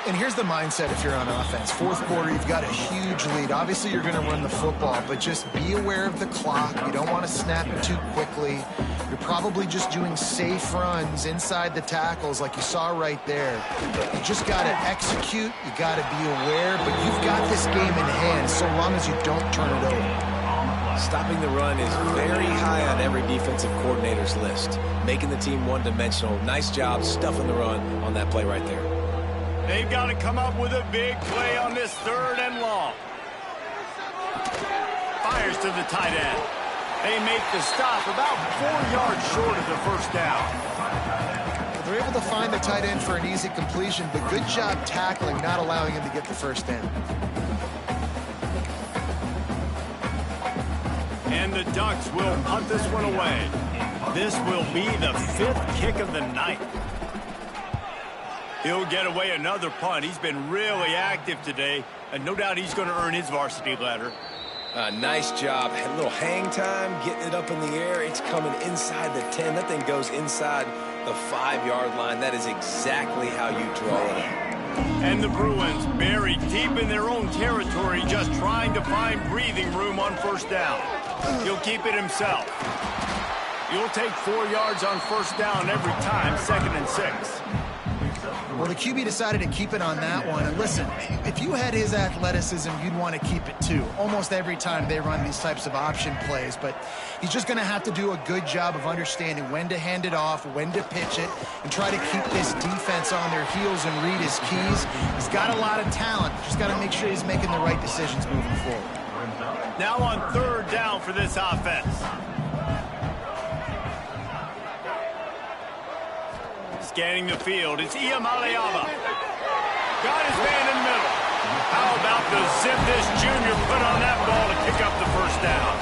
And here's the mindset if you're on offense. Fourth quarter, you've got a huge lead. Obviously, you're going to run the football, but just be aware of the clock. You don't want to snap it too quickly. You're probably just doing safe runs inside the tackles like you saw right there. You just got to execute. You got to be aware, but you've got this game in hand so long as you don't turn it over. Stopping the run is very high on every defensive coordinator's list. Making the team one-dimensional. Nice job stuffing the run on that play right there. They've got to come up with a big play on this third and long. Fires to the tight end. They make the stop about 4 yards short of the first down. They're able to find the tight end for an easy completion, but good job tackling, not allowing him to get the first down. And the Ducks will punt this one away. This will be the 5th kick of the night. He'll get away another punt. He's been really active today, and no doubt he's going to earn his varsity ladder. Nice job. A little hang time, getting it up in the air. It's coming inside the 10. That thing goes inside the 5-yard line. That is exactly how you draw it up. And the Bruins buried deep in their own territory, just trying to find breathing room on first down. He'll keep it himself. You'll take 4 yards on first down every time, 2nd and 6. Well, the QB decided to keep it on that one. And listen, if you had his athleticism, you'd want to keep it too. Almost every time they run these types of option plays. But he's just going to have to do a good job of understanding when to hand it off, when to pitch it, and try to keep this defense on their heels and read his keys. He's got a lot of talent. Just got to make sure he's making the right decisions moving forward. Now on third down for this offense. Scanning the field, it's Iamaleava. Got his man in the middle. How about the zip this junior put on that ball to pick up the first down?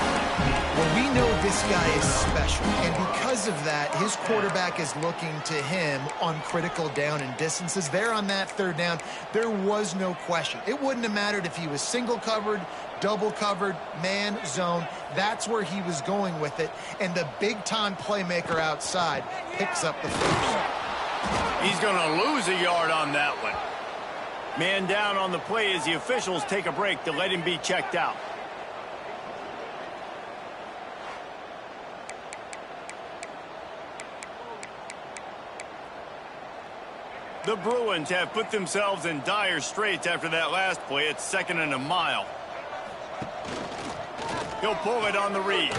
Well, we know this guy is special, and because of that, his quarterback is looking to him on critical down and distances. There on that third down, there was no question. It wouldn't have mattered if he was single covered, double covered, man, zone. That's where he was going with it, and the big-time playmaker outside picks up the first. He's going to lose a yard on that one. Man down on the play as the officials take a break to let him be checked out. The Bruins have put themselves in dire straits after that last play. It's 2nd and a mile. He'll pull it on the read.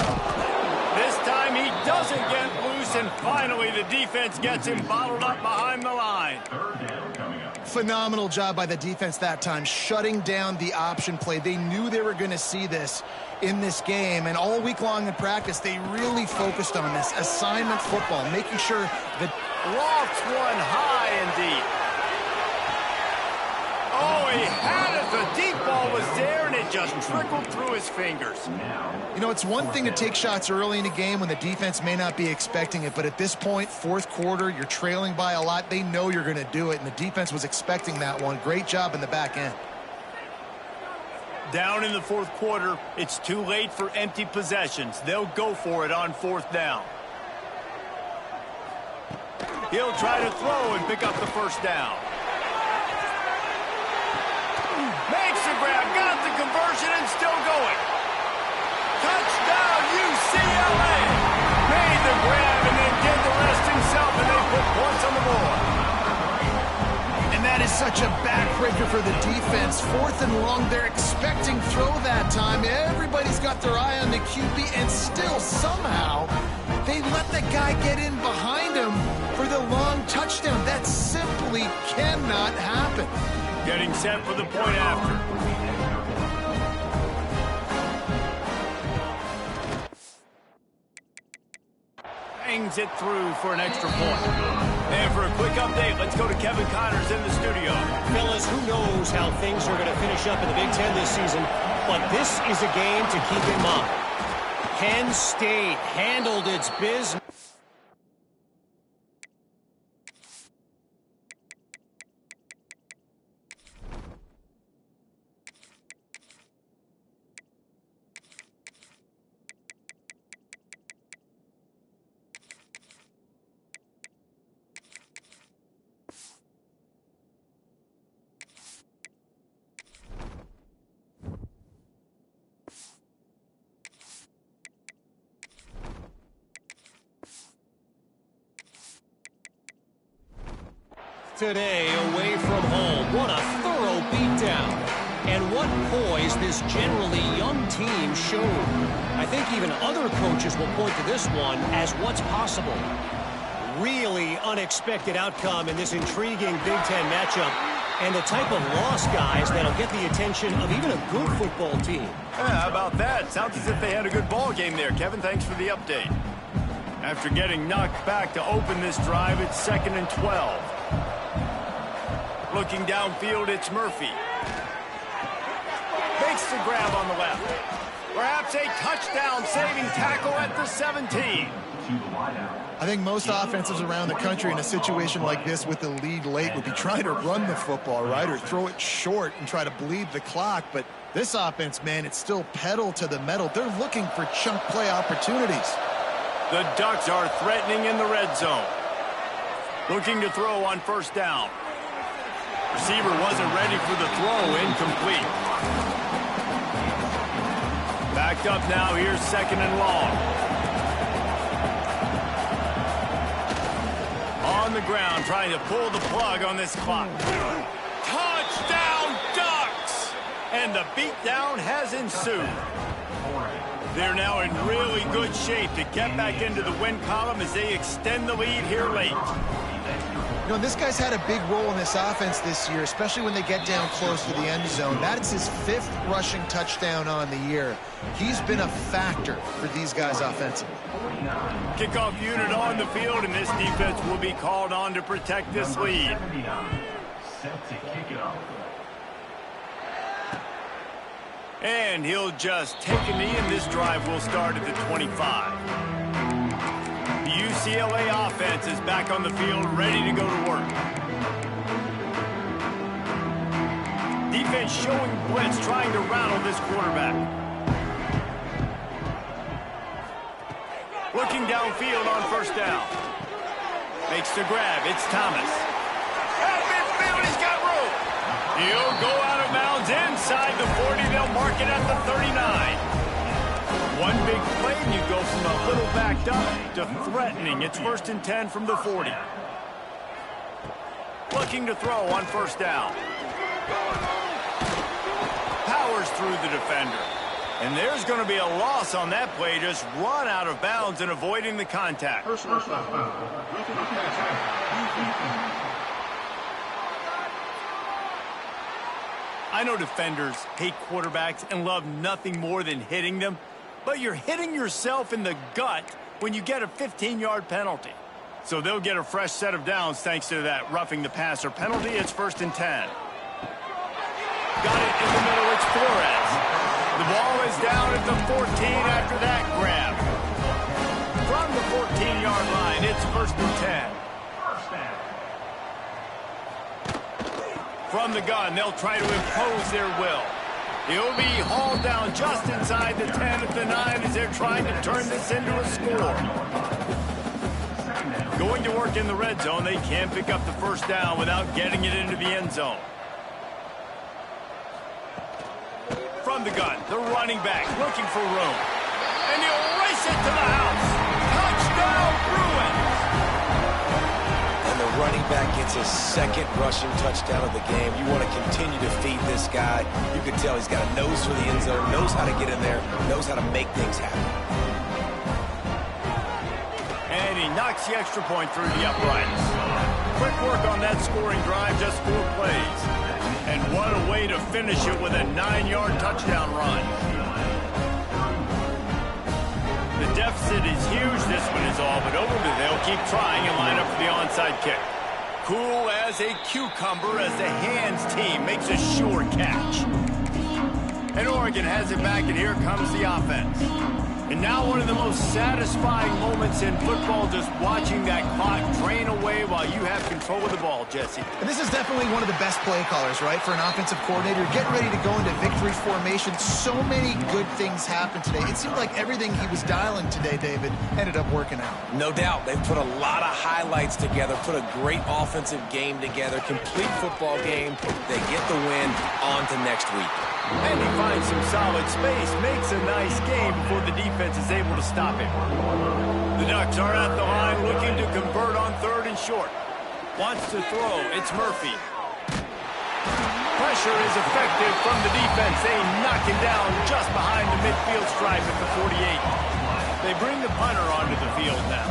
This time he doesn't get loose, and finally the defense gets him bottled up behind the line. Third down coming up. Phenomenal job by the defense that time, shutting down the option play. They knew they were going to see this in this game, and all week long in practice, they really focused on this assignment football, making sure that... Lofts one high and deep. Oh, he had it. The deep ball was there, and it just trickled through his fingers. You know, it's one thing to take shots early in a game when the defense may not be expecting it, but at this point, fourth quarter, you're trailing by a lot. They know you're going to do it, and the defense was expecting that one. Great job in the back end. Down in the fourth quarter, it's too late for empty possessions. They'll go for it on fourth down. He'll try to throw and pick up the first down. Makes the grab, got the conversion, and still going. Touchdown, UCLA! Made the grab and then did the rest himself, and they put points on the board. And that is such a backbreaker for the defense. Fourth and long, they're expecting throw that time. Everybody's got their eye on the QB, and still somehow they let the guy get in behind him for the long touchdown. That simply cannot happen. Getting set for the point after. Bangs it through for an extra point. And for a quick update, let's go to Kevin Connors in the studio. Fellas, who knows how things are going to finish up in the Big Ten this season, but this is a game to keep in mind. Penn State handled its business. Today, away from home. What a thorough beatdown. And what poise this generally young team showed. I think even other coaches will point to this one as what's possible. Really unexpected outcome in this intriguing Big Ten matchup. And the type of loss, guys, that'll get the attention of even a good football team. Yeah, how about that? Sounds as if they had a good ball game there. Kevin, thanks for the update. After getting knocked back to open this drive, it's 2nd and 12. Looking downfield, it's Murphy. Makes the grab on the left. Perhaps a touchdown-saving tackle at the 17. I think most offenses around the country in a situation like this with the lead late would be trying to run the football, right, or throw it short and try to bleed the clock. But this offense, man, it's still pedal to the metal. They're looking for chunk play opportunities. The Ducks are threatening in the red zone. Looking to throw on first down. Receiver wasn't ready for the throw, incomplete. Backed up now, here's 2nd and long. On the ground, trying to pull the plug on this clock. Touchdown, Ducks! And the beatdown has ensued. They're now in really good shape to get back into the win column as they extend the lead here late. You know, this guy's had a big role in this offense this year, especially when they get down close to the end zone. That's his 5th rushing touchdown on the year. He's been a factor for these guys offensively. Kickoff unit on the field, and this defense will be called on to protect this lead. Set to kick it off. And he'll just take a knee, and this drive will start at the 25. The UCLA offense is back on the field, ready to go to work. Defense showing blitz, trying to rattle this quarterback. Looking downfield on first down. Makes the grab. It's Thomas. At midfield, he's got room. He'll go out of bounds inside the 40. They'll mark it at the 39. One big play, and you go from a little backed up to threatening. It's 1st and 10 from the 40. Looking to throw on first down. Powers through the defender. And there's going to be a loss on that play. Just run out of bounds and avoiding the contact. Personal foul. I know defenders hate quarterbacks and love nothing more than hitting them, but you're hitting yourself in the gut when you get a 15-yard penalty. So they'll get a fresh set of downs thanks to that roughing the passer penalty. It's 1st and 10. Got it in the middle. It's Flores. The ball is down at the 14 after that grab. From the 14-yard line, it's 1st and 10. From the gun, they'll try to impose their will. He'll be hauled down just inside the 10 at the 9 as they're trying to turn this into a score. Going to work in the red zone, they can't pick up the first down without getting it into the end zone. From the gun, the running back looking for room. And he'll race it to the house. Touchdown, Bruins! And the running back gets his 2nd rushing touchdown of the game. You want to continue to feed this guy. You can tell he's got a nose for the end zone, knows how to get in there, knows how to make things happen. And he knocks the extra point through the uprights. Quick work on that scoring drive, just 4 plays. And what a way to finish it with a 9-yard touchdown run. The deficit is huge. This one is all but over, but they'll keep trying and line up for the onside kick. Cool as a cucumber as the hands team makes a sure catch. And Oregon has it back, and here comes the offense. And now one of the most satisfying moments in football, just watching that clock drain away while you have control of the ball, Jesse. And this is definitely one of the best play callers, right, for an offensive coordinator. Getting ready to go into victory formation. So many good things happened today. It seemed like everything he was dialing today, David, ended up working out. No doubt. They've put a lot of highlights together, put a great offensive game together, complete football game. They get the win. On to next week. And he finds some solid space, makes a nice game before the defense is able to stop him. The Ducks are at the line looking to convert on 3rd and short. Wants to throw. It's Murphy. Pressure is effective from the defense. They knock him down just behind the midfield stripe at the 48. They bring the punter onto the field now.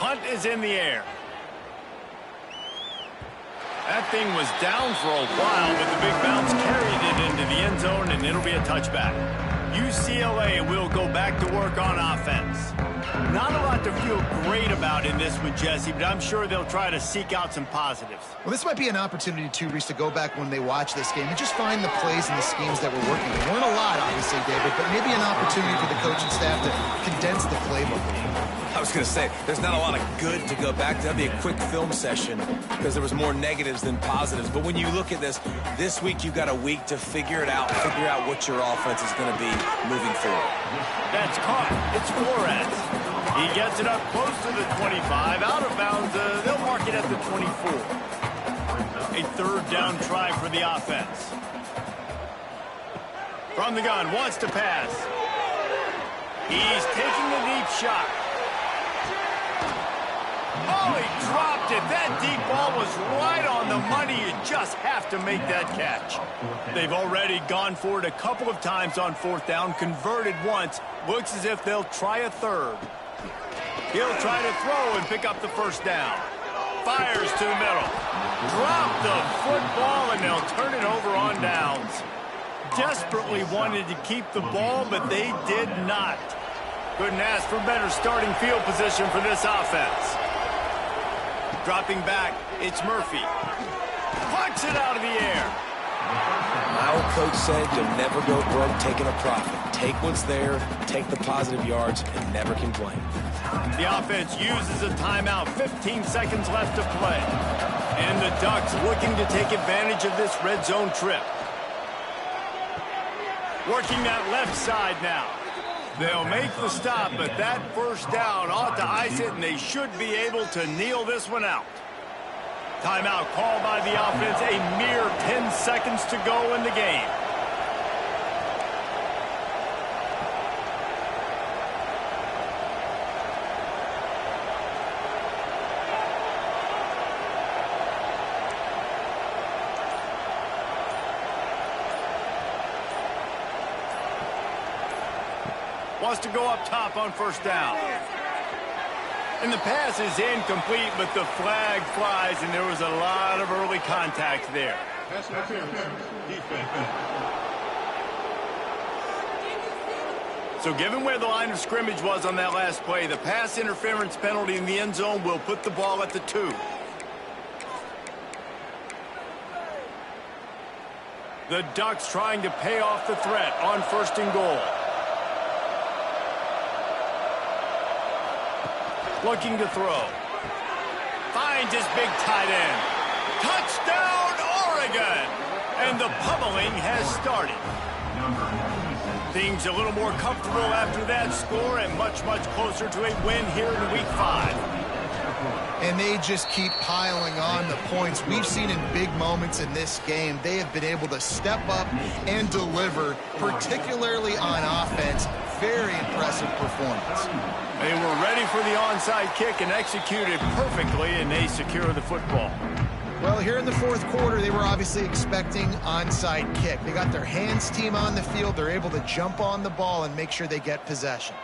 Punt is in the air. That thing was down for a while, but the big bounce carried it into the end zone, and it'll be a touchback. UCLA will go back to work on offense. Not a lot to feel great about in this one, Jesse, but I'm sure they'll try to seek out some positives. Well, this might be an opportunity, too, Reese, to go back when they watch this game and just find the plays and the schemes that were working. There weren't a lot, obviously, David, but maybe an opportunity for the coaching staff to condense the playbook. I was going to say, there's not a lot of good to go back to. That'd be a quick film session because there was more negatives than positives. But when you look at this week you've got a week to figure it out, figure out what your offense is going to be moving forward. That's caught. It's Flores. He gets it up close to the 25. Out of bounds, they'll mark it at the 24. A 3rd down try for the offense. From the gun, wants to pass. He's taking a deep shot. Oh, he dropped it. That deep ball was right on the money. You just have to make that catch. They've already gone for it a couple of times on 4th down, converted once. Looks as if they'll try a 3rd. He'll try to throw and pick up the 1st down. Fires to the middle. Drop the football, and they'll turn it over on downs. Desperately wanted to keep the ball, but they did not. Couldn't ask for better starting field position for this offense. Dropping back, it's Murphy. Plucks it out of the air. My old coach said you'll never go broke taking a profit. Take what's there, take the positive yards, and never complain. The offense uses a timeout. 15 seconds left to play. And the Ducks looking to take advantage of this red zone trip. Working that left side now. They'll make the stop, but that first down ought to ice it, and they should be able to kneel this one out. Timeout called by the offense. A mere 10 seconds to go in the game. Wants to go up top on first down. And the pass is incomplete, but the flag flies, and there was a lot of early contact there. So given where the line of scrimmage was on that last play, the pass interference penalty in the end zone will put the ball at the 2. The Ducks trying to pay off the threat on first and goal. Looking to throw. Finds his big tight end. Touchdown, Oregon! And the pummeling has started. Things a little more comfortable after that score and much, much closer to a win here in Week 5. And they just keep piling on the points. We've seen in big moments in this game, they have been able to step up and deliver, particularly on offense. Very impressive performance. They were ready for the onside kick and executed perfectly, and they secure the football. Well, here in the fourth quarter, they were obviously expecting onside kick. They got their hands team on the field. They're able to jump on the ball and make sure they get possession.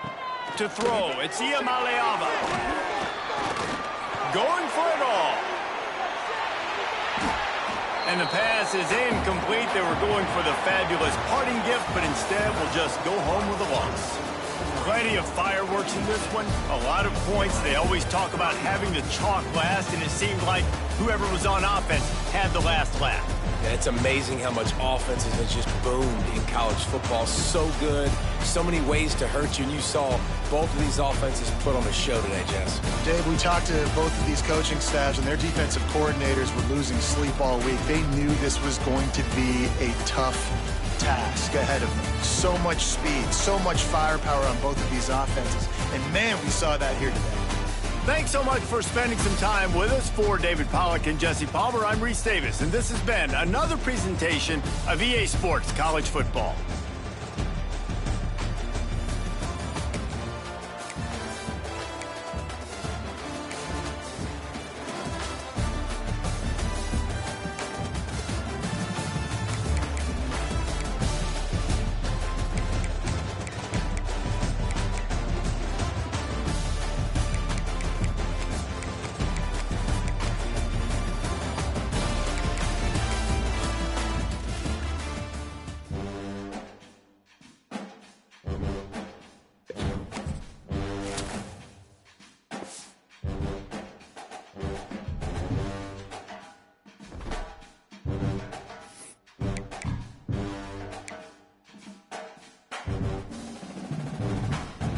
To throw, it's Iamaleava. Going for it all. And the pass is incomplete. They were going for the fabulous parting gift, but instead will just go home with a loss. Plenty of fireworks in this one. A lot of points. They always talk about having the chalk last, and it seemed like whoever was on offense had the last laugh. Yeah, it's amazing how much offenses have just boomed in college football. So good. So many ways to hurt you, and you saw both of these offenses put on a show today, Jess. Dave, we talked to both of these coaching staffs, and their defensive coordinators were losing sleep all week. They knew this was going to be a tough task ahead of them. So much speed, so much firepower on both of these offenses. And, man, we saw that here today. Thanks so much for spending some time with us. For David Pollack and Jesse Palmer, I'm Reese Davis, and this has been another presentation of EA Sports College Football.